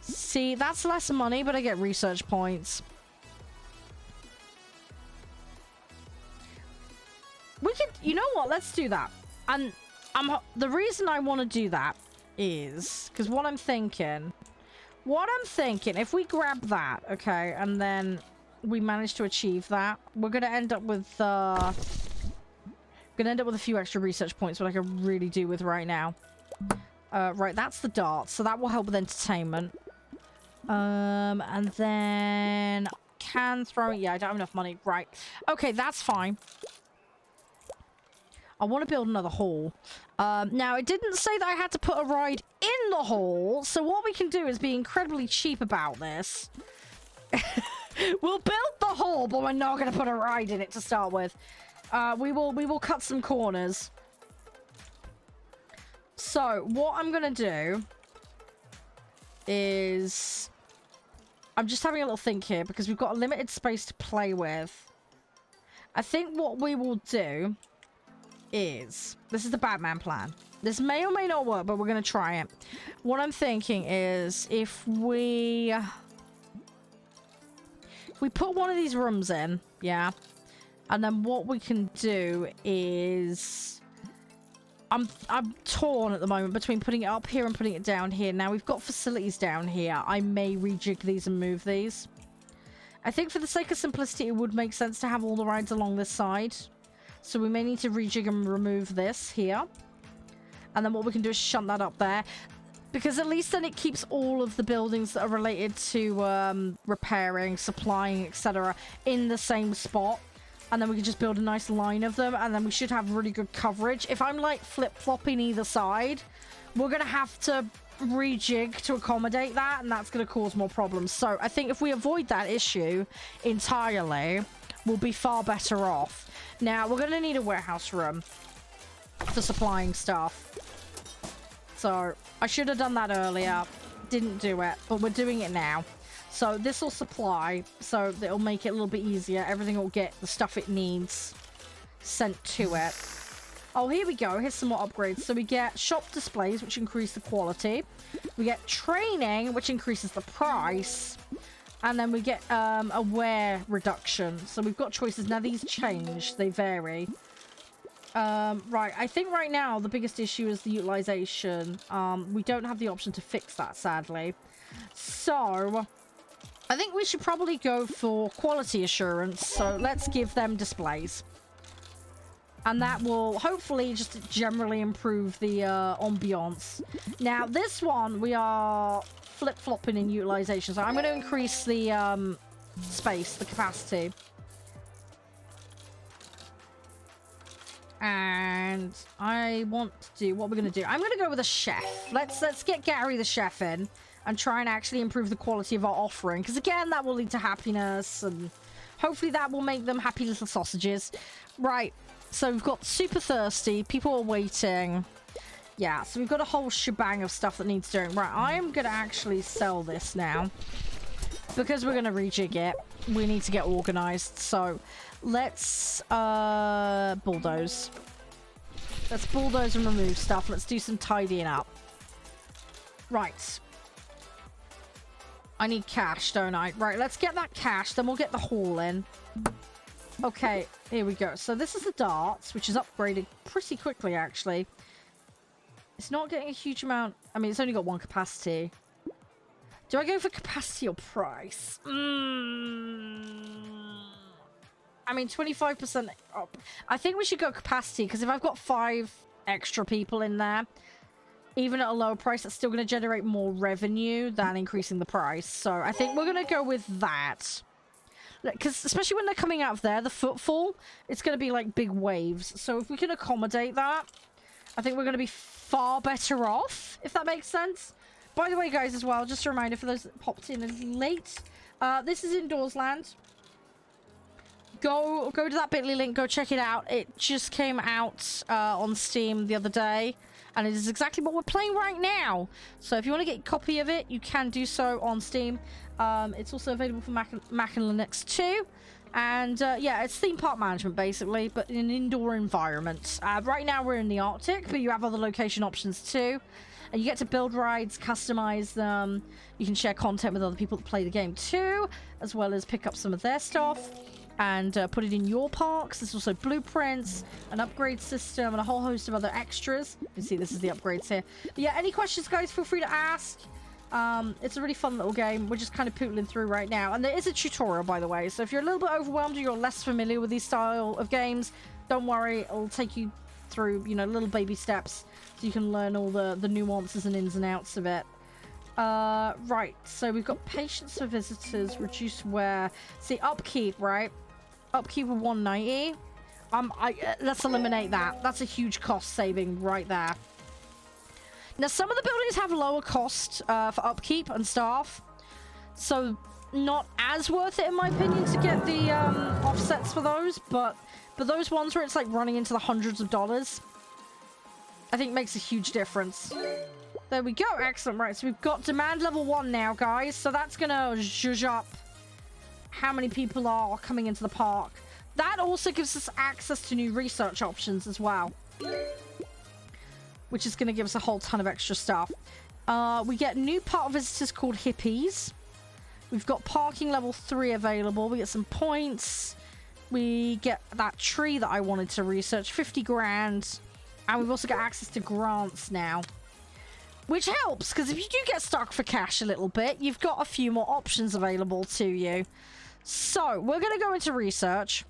See, that's less money, but I get research points. We could... You know what? Let's do that. And the reason I want to do that is... Because what I'm thinking... if we grab that, okay, and then we manage to achieve that, we're going to end up with... a few extra research points, what I can really do with right now. Right, that's the darts, so that will help with entertainment. And then can throw... Yeah, I don't have enough money. Right. Okay, that's fine. I want to build another hall. Now, it didn't say that I had to put a ride in the hall, so what we can do is be incredibly cheap about this. We'll build the hall, but we're not going to put a ride in it to start with. We will cut some corners. So, what I'm going to do is... I'm just having a little think here because we've got a limited space to play with. I think what we will do is... This is the Batman plan. This may or may not work, but we're going to try it. What I'm thinking is if we put one of these rooms in, yeah, and then what we can do is... I'm torn at the moment between putting it up here and putting it down here. Now, we've got facilities down here. I may rejig these and move these. I think for the sake of simplicity, it would make sense to have all the rides along this side. So we may need to rejig and remove this here. And then what we can do is shunt that up there. Because at least then it keeps all of the buildings that are related to repairing, supplying, etc. in the same spot. And then we can just build a nice line of them. And then we should have really good coverage. If I'm like flip-flopping either side, we're going to have to rejig to accommodate that. And that's going to cause more problems. So I think if we avoid that issue entirely, we'll be far better off. Now, we're going to need a warehouse room for supplying stuff. So I should have done that earlier. Didn't do it, but we're doing it now. So this will supply, so it'll make it a little bit easier. Everything will get the stuff it needs sent to it. Oh, here we go. Here's some more upgrades. So we get shop displays, which increase the quality. We get training, which increases the price. And then we get a wear reduction. So we've got choices. Now, these change. They vary. Right. I think right now the biggest issue is the utilization. We don't have the option to fix that, sadly. So... I think we should probably go for quality assurance, so let's give them displays. And that will hopefully just generally improve the ambiance. Now, this one, we are flip-flopping in utilization. So I'm going to increase the space, the capacity. And I want to do what we're going to do. I'm going to go with a chef. Let's get Gary the chef in and try and actually improve the quality of our offering. Because again, that will lead to happiness and hopefully that will make them happy little sausages. Right. So we've got super thirsty. People are waiting. Yeah. So we've got a whole shebang of stuff that needs doing. Right. I am going to actually sell this now because we're going to rejig it. We need to get organized. So let's bulldoze. Let's bulldoze and remove stuff. Let's do some tidying up. Right. I need cash, don't I? Right, let's get that cash. Then we'll get the haul in. Okay, here we go. So this is the darts, which is upgraded pretty quickly, actually. It's not getting a huge amount. I mean, it's only got one capacity. Do I go for capacity or price? I mean, 25% up. I think we should go capacity, because if I've got 5 extra people in there, even at a lower price, that's still going to generate more revenue than increasing the price. So I think we're going to go with that. Because especially when they're coming out of there, the footfall, it's going to be like big waves. So if we can accommodate that, I think we're going to be far better off, if that makes sense. By the way, guys, as well, just a reminder for those that popped in a little late. This is Indoorlands. Go to that bit.ly link, go check it out. It just came out on Steam the other day. And it is exactly what we're playing right now. So if you want to get a copy of it, you can do so on Steam. It's also available for Mac and Linux too. And yeah, it's theme park management basically, but in an indoor environment. Right now we're in the Arctic, but you have other location options too. And you get to build rides, customize them. You can share content with other people that play the game too, as well as pick up some of their stuff and put it in your parks. There's also blueprints, an upgrade system, and a whole host of other extras. You can see this is the upgrades here. But yeah, any questions, guys, feel free to ask. It's a really fun little game. We're just kind of pootling through right now. And there is a tutorial, by the way. So if you're a little bit overwhelmed or you're less familiar with these style of games, don't worry. It'll take you through, you know, little baby steps so you can learn all the nuances and ins and outs of it. Right. So we've got patience for visitors, reduce wear. See, upkeep, right? Upkeep of 190. Let's eliminate that. That's a huge cost saving right there. Now, some of the buildings have lower cost for upkeep and staff, so not as worth it in my opinion to get the offsets for those. But those ones where it's like running into the hundreds of dollars, I think makes a huge difference. There we go. Excellent. Right, so we've got demand level 1 now, guys. So that's gonna zhuzh up how many people are coming into the park. That also gives us access to new research options as well, which is going to give us a whole ton of extra stuff. We get new park visitors called hippies. We've got parking level 3 available. We get some points. We get that tree that I wanted to research, 50 grand. And we've also got access to grants now, which helps because if you do get stuck for cash a little bit, you've got a few more options available to you. So we're going to go into research.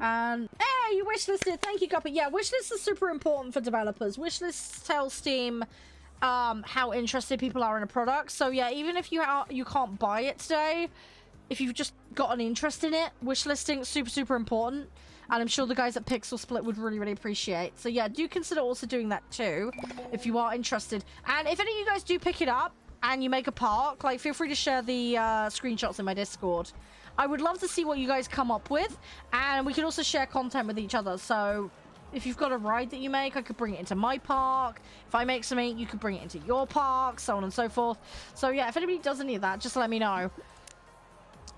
And hey, you wishlisted. Thank you, Guppy. Yeah, wishlists are super important for developers. Wishlists tell Steam how interested people are in a product. So yeah, even if you can't buy it today, if you've just got an interest in it, wishlisting is super important. And I'm sure the guys at Pixel Split would really appreciate. So yeah, do consider also doing that too if you are interested. And if any of you guys do pick it up and you make a park, like, feel free to share the screenshots in my Discord. I would love to see what you guys come up with, and we can also share content with each other. So if you've got a ride that you make, I could bring it into my park. If I make something, you could bring it into your park, so on and so forth. So yeah, if anybody does any of that, just let me know.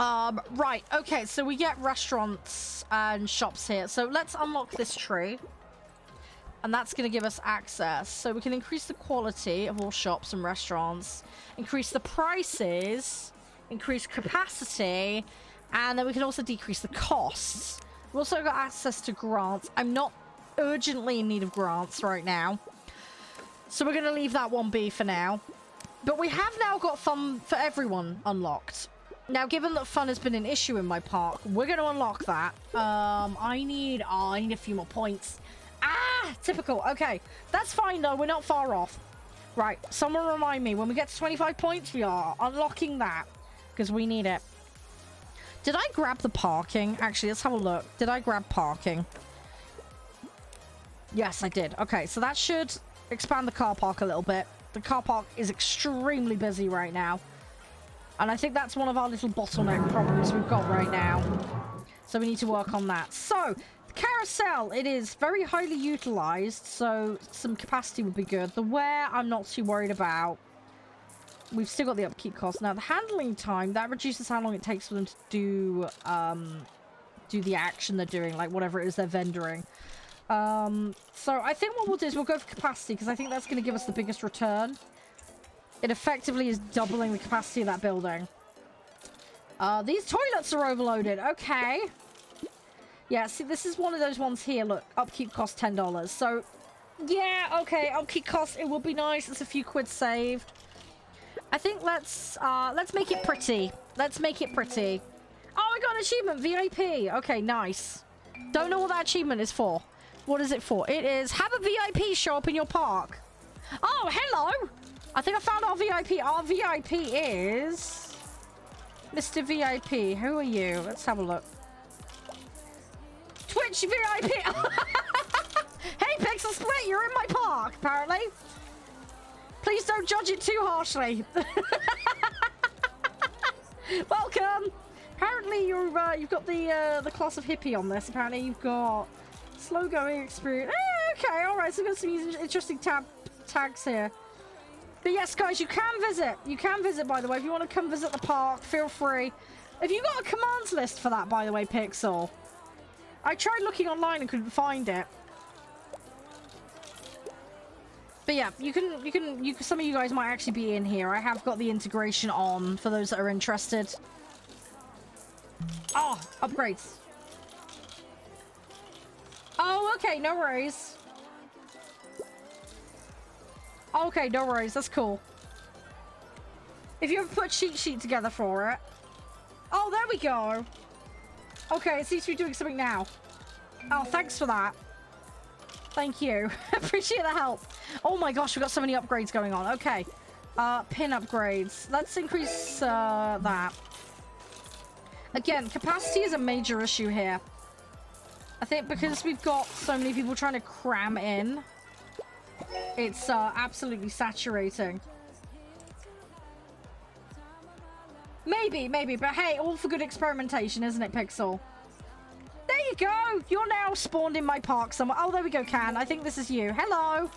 Right, okay, so we get restaurants and shops here. So let's unlock this tree. And that's going to give us access. So we can increase the quality of all shops and restaurants, increase the prices, increase capacity, and then we can also decrease the costs. We've also got access to grants. I'm not urgently in need of grants right now, so we're going to leave that one be for now. But we have now got fun for everyone unlocked. Now, given that fun has been an issue in my park, we're going to unlock that. I need a few more points. Ah, typical. Okay, that's fine though. We're not far off. Right, someone remind me, when we get to 25 points, we are unlocking that because we need it. Did I grab the parking? Actually, let's have a look. Did I grab parking? Yes, I did. Okay, so that should expand the car park a little bit. The car park is extremely busy right now. And I think that's one of our little bottleneck problems we've got right now. So we need to work on that. So, the carousel, it is very highly utilized. So, some capacity would be good. The wear, I'm not too worried about. We've still got the upkeep cost. Now, the handling time, that reduces how long it takes for them to do the action they're doing. Like, whatever it is they're vendoring. So, I think what we'll do is we'll go for capacity. Because I think that's going to give us the biggest return. It effectively is doubling the capacity of that building. These toilets are overloaded. Okay. Yeah, see, this is one of those ones here. Look, upkeep costs $10. So, yeah, okay, upkeep costs, it will be nice. It's a few quid saved. I think let's make it pretty. Let's make it pretty. Oh, I got an achievement, VIP. Okay, nice. Don't know what that achievement is for. What is it for? It is, have a VIP show up in your park. Oh, hello. I think I found our VIP. Our VIP is Mr. VIP. Who are you? Let's have a look. Twitch VIP. Hey, Pixel Split, you're in my park, apparently. Please don't judge it too harshly. Welcome. Apparently, you've got the class of hippie on this. Apparently, you've got slow going experience. Okay, all right. So we've got some interesting tags here. But yes, guys, you can visit. You can visit, by the way. If you want to come visit the park, feel free. Have you got a commands list for that, by the way, Pixel? I tried looking online and couldn't find it. But yeah, you can, some of you guys might actually be in here. I have got the integration on for those that are interested. Oh, upgrades. Oh, okay, no worries. Okay, no worries. That's cool. If you ever put a cheat sheet together for it. Oh, there we go. Okay, it seems to be doing something now. Oh, thanks for that. Thank you. Appreciate the help. Oh my gosh, we've got so many upgrades going on. Okay. Pin upgrades. Let's increase that. Again, capacity is a major issue here. I think because we've got so many people trying to cram in. It's absolutely saturating. Maybe, but hey, all for good experimentation, isn't it, Pixel? There you go! You're now spawned in my park somewhere. Oh, there we go, Can. I think this is you. Hello!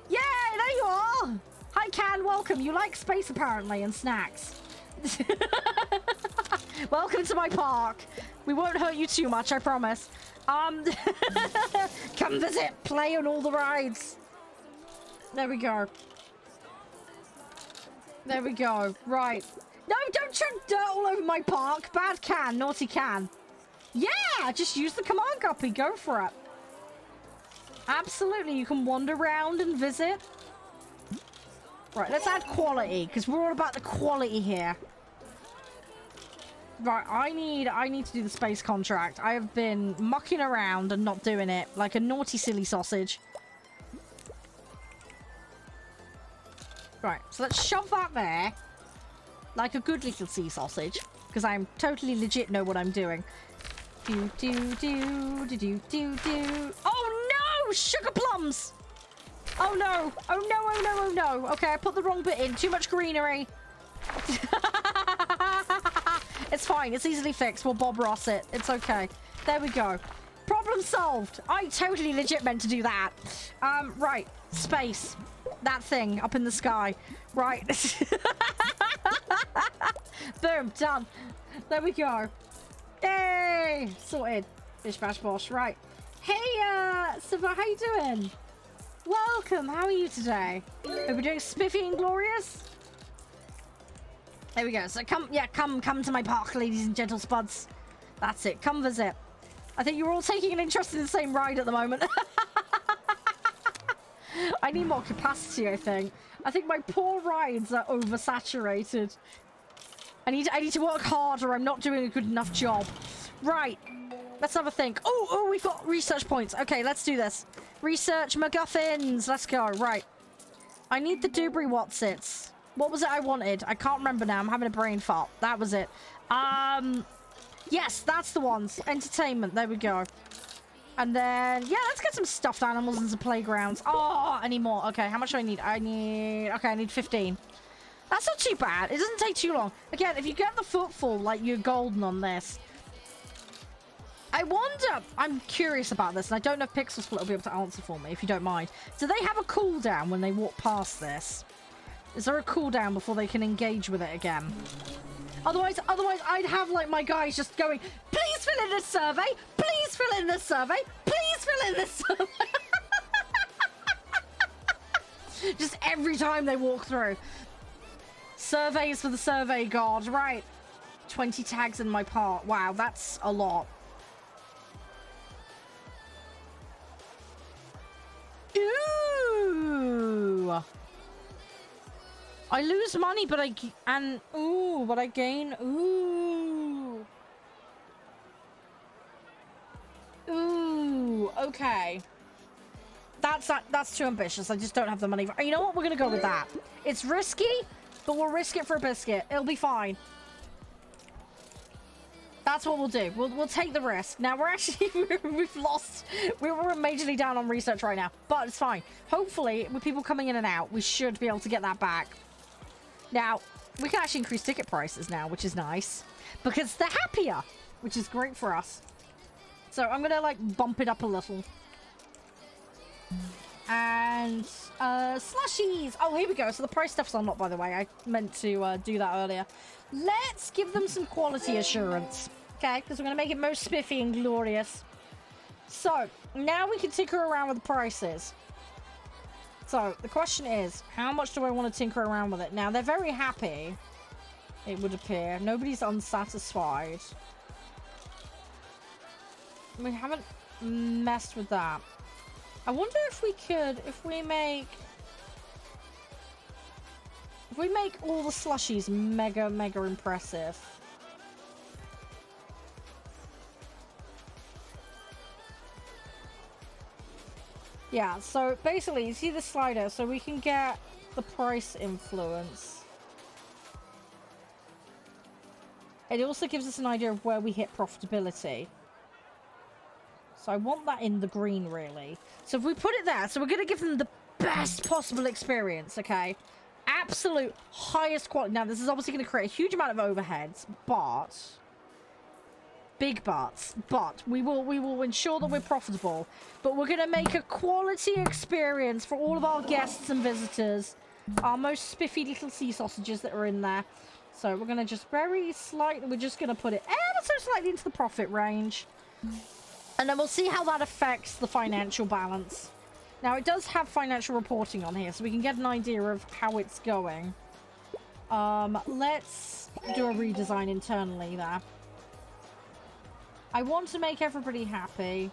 Yeah, there you are! Hi, Can. Welcome. You like space, apparently, and snacks. Welcome to my park. We won't hurt you too much, I promise. Come visit, play on all the rides. There we go. There we go. Right. No, don't tread dirt all over my park. Bad Can, naughty Can. Yeah, just use the command copy. Go for it. Absolutely, you can wander around and visit. Right, let's add quality, because we're all about the quality here. Right, I need to do the space contract. I have been mucking around and not doing it like a naughty silly sausage. Right, so let's shove that there like a good little sea sausage, because I'm totally legit know what I'm doing. Do do do do do do do. Oh no, sugar plums! Oh no! Oh no! Oh no! Oh no! Okay, I put the wrong bit in. Too much greenery. It's fine. It's easily fixed. We'll Bob Ross it. It's okay. There we go. Problem solved. I totally legit meant to do that. Right. Space. That thing up in the sky. Right. Boom. Done. There we go. Yay! Sorted. Bish bash bosh. Right. Hey, Siva, how you doing? Welcome. How are you today? Are we doing spiffy and glorious? There we go. So come to my park, ladies and gentle spuds. That's it. Come visit. I think you're all taking an interest in the same ride at the moment. I need more capacity, I think. I think my poor rides are oversaturated. I need to work harder. I'm not doing a good enough job. Right. Let's have a think. Oh, we've got research points. Okay, let's do this. Research MacGuffins. Let's go. Right. I need the Dubry Watsits. What was it I wanted? I can't remember now. I'm having a brain fart. That was it. Yes, that's the ones. Entertainment. There we go. And then, yeah, let's get some stuffed animals and some playgrounds. Oh, I need more. Okay, how much do I need? I need 15. That's not too bad. It doesn't take too long. Again, if you get the footfall, like, you're golden on this. I wonder, I'm curious about this, and I don't know if Pixel Split will be able to answer for me, if you don't mind. Do they have a cooldown when they walk past this? Is there a cooldown before they can engage with it again? Otherwise, I'd have, like, my guys just going, please fill in this survey, please fill in this survey, please fill in this survey. Just every time they walk through. Surveys for the survey god, right. 20 tags in my part. Wow, that's a lot. Ooh. I lose money, but I gain. Ooh. Ooh. Okay. That's too ambitious. I just don't have the money. You know what? We're gonna go with that. It's risky, but we'll risk it for a biscuit. It'll be fine. That's what we'll do. We'll take the risk. Now, we're actually... we've lost... We're majorly down on research right now. But it's fine. Hopefully, with people coming in and out, we should be able to get that back. Now, we can actually increase ticket prices now, which is nice. Because they're happier. Which is great for us. So, I'm going to, like, bump it up a little. And... slushies! Oh, here we go. So, the price stuff's unlocked, by the way. I meant to do that earlier. Let's give them some quality assurance. Okay, because we're going to make it most spiffy and glorious. So, now we can tinker around with the prices. So, the question is, how much do I want to tinker around with it? Now, they're very happy, it would appear. Nobody's unsatisfied. We haven't messed with that. I wonder if we could, if we make all the slushies mega impressive. Yeah, so basically, you see the slider, so we can get the price influence. It also gives us an idea of where we hit profitability. So I want that in the green, really. So if we put it there, so we're going to give them the best possible experience, okay? Absolute highest quality. Now, this is obviously going to create a huge amount of overheads, but... Big buts. But we will ensure that we're profitable. But we're going to make a quality experience for all of our guests and visitors. Our most spiffy little sea sausages that are in there. So we're going to just very slightly... We're just going to put it ever so slightly into the profit range. And then we'll see how that affects the financial balance. Now, it does have financial reporting on here, so we can get an idea of how it's going. Let's do a redesign internally there. I want to make everybody happy.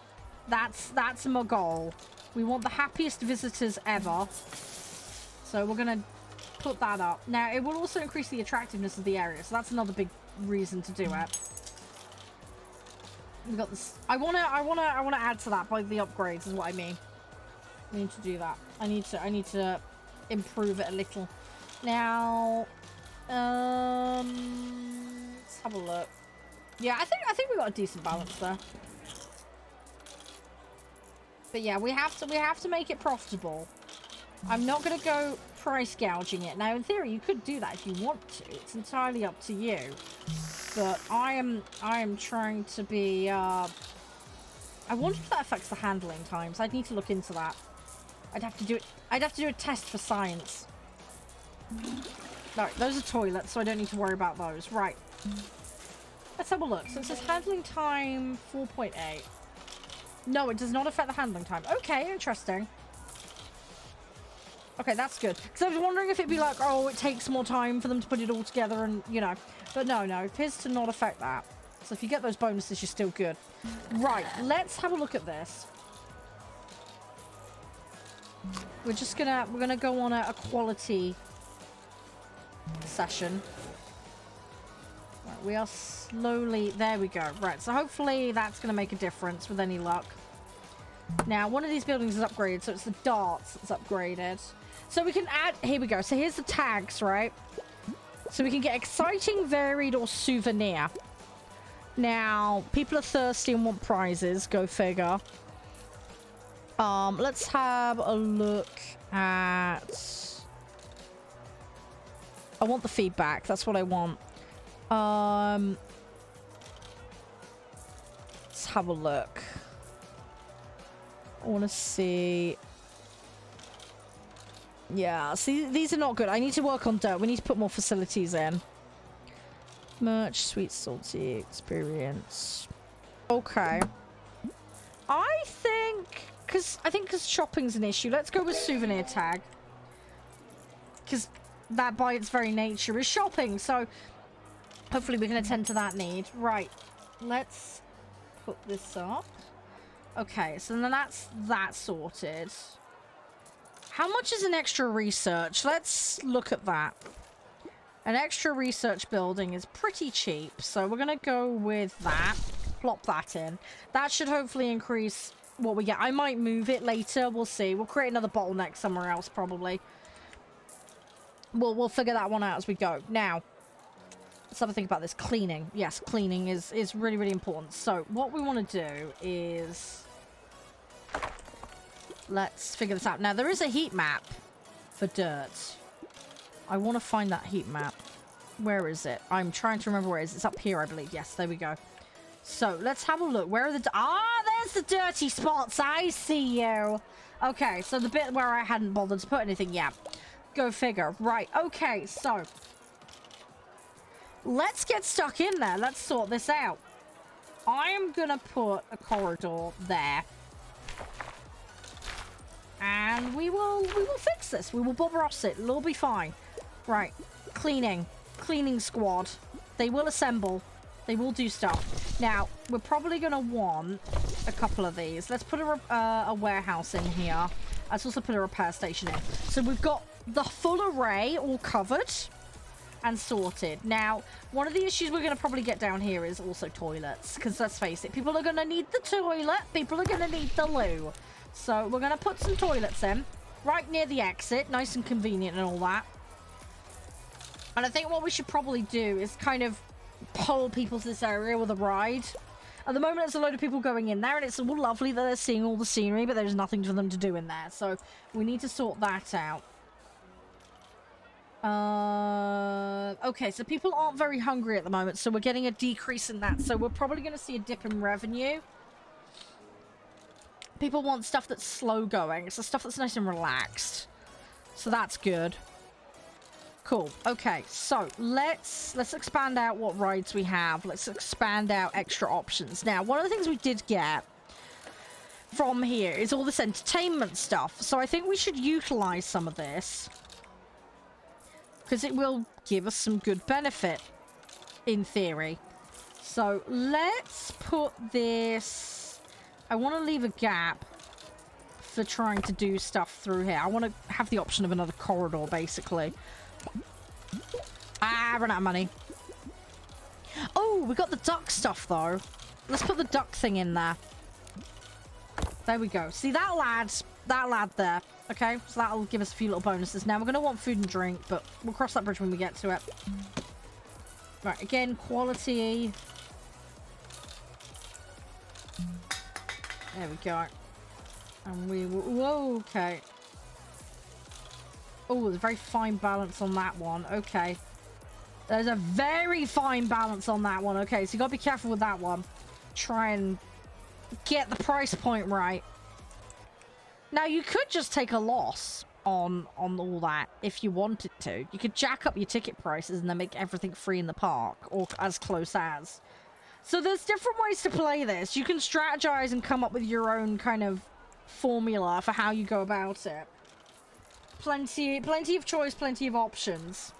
That's my goal. We want the happiest visitors ever. So we're going to put that up. Now, it will also increase the attractiveness of the area, so that's another big reason to do it. We got this. I wanna add to that by the upgrades is what I mean. We need to do that. I need to improve it a little. Now, let's have a look. Yeah, I think we got a decent balance there. But yeah, we have to make it profitable. I'm not gonna go price gouging it. Now, in theory, you could do that if you want to. It's entirely up to you. But I am trying to be. I wonder if that affects the handling times. I'd need to look into that. I'd have to do it. I'd have to do a test for science. No, those are toilets, so I don't need to worry about those. Right. Let's have a look. So it says handling time 4.8. No, it does not affect the handling time. Okay, interesting. Okay, that's good. Because I was wondering if it'd be like, oh, it takes more time for them to put it all together and, you know. But no, it appears to not affect that. So if you get those bonuses, you're still good. Right, let's have a look at this. we're gonna go on a quality session. Right, we are slowly, there we go. Right, so hopefully that's gonna make a difference with any luck. Now, one of these buildings is upgraded, so it's the darts that's upgraded. So we can add, here we go. So here's the tags, right? So we can get exciting, varied, or souvenir. Now, people are thirsty and want prizes. Go figure. Let's have a look at... I want the feedback. That's what I want. Let's have a look. I want to see... Yeah, see, these are not good. I need to work on dirt. We need to put more facilities in. Merch, sweet, salty, experience. Okay. I think... because shopping's an issue. Let's go with souvenir tag. Because that by its very nature is shopping. So hopefully we can attend to that need. Right. Let's put this up. Okay, so then that's that sorted. How much is an extra research? Let's look at that. An extra research building is pretty cheap, so we're going to go with that. Plop that in. That should hopefully increase what we get. I might move it later. We'll see. We'll create another bottleneck somewhere else, probably. We'll figure that one out as we go. Now, let's have a think about this. Cleaning. Yes, cleaning is really, really important. So, what we want to do is... Let's figure this out. Now, there is a heat map for dirt. I want to find that heat map. Where is it? I'm trying to remember where it is. It's up here, I believe. Yes, there we go. So, let's have a look. Where are the... there's the dirty spots. I see you. Okay, so the bit where I hadn't bothered to put anything yet. Go figure. Right, okay, so... Let's get stuck in there. Let's sort this out. I'm gonna put a corridor there. And we will fix this. We will Bob Ross it. It'll all be fine. Right. Cleaning. Cleaning squad. They will assemble. They will do stuff. Now, we're probably going to want a couple of these. Let's put a warehouse in here. Let's also put a repair station in. So we've got the full array all covered and sorted. Now, one of the issues we're going to probably get down here is also toilets. Because let's face it, people are going to need the toilet. People are going to need the loo. So we're going to put some toilets in right near the exit. Nice and convenient and all that. And I think what we should probably do is kind of pull people to this area with a ride. At the moment, there's a load of people going in there, and it's all lovely that they're seeing all the scenery, but there's nothing for them to do in there. So we need to sort that out. Okay, so people aren't very hungry at the moment, so we're getting a decrease in that. So we're probably going to see a dip in revenue. People want stuff that's slow going. It's the stuff that's nice and relaxed. So that's good. Cool. Okay, so let's expand out what rides we have. Let's expand out extra options. Now, one of the things we did get from here is all this entertainment stuff. So I think we should utilize some of this. Because it will give us some good benefit, in theory. So let's put this... I want to leave a gap for trying to do stuff through here. I want to have the option of another corridor, basically. I ran out of money. Oh, we got the duck stuff, though. Let's put the duck thing in there. There we go. See, that lad there. Okay, so that'll give us a few little bonuses. Now, we're going to want food and drink, but we'll cross that bridge when we get to it. Right, again, quality... There we go. And we will... Whoa, okay. Oh, there's a very fine balance on that one. Okay. There's a very fine balance on that one. Okay, so you gotta be careful with that one. Try and get the price point right. Now, you could just take a loss on all that if you wanted to. You could jack up your ticket prices and then make everything free in the park, or as close as. So there's different ways to play this. You can strategize and come up with your own kind of formula for how you go about it. Plenty of choice, plenty of options.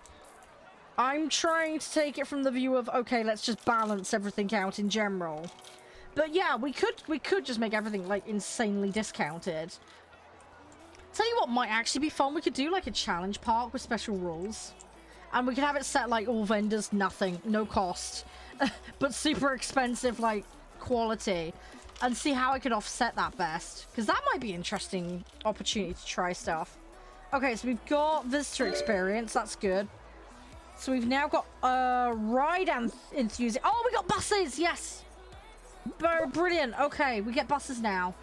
I'm trying to take it from the view of, okay, let's just balance everything out in general. But yeah, we could just make everything like insanely discounted. Tell you what might actually be fun. We could do like a challenge park with special rules. And we could have it set like all vendors, nothing, no cost. But super expensive, like, quality. And see how I could offset that best. Because that might be an interesting opportunity to try stuff. Okay, so we've got visitor experience. That's good. So we've now got ride and enthusiast. Oh, we got buses! Yes! Brilliant. Okay, we get buses now.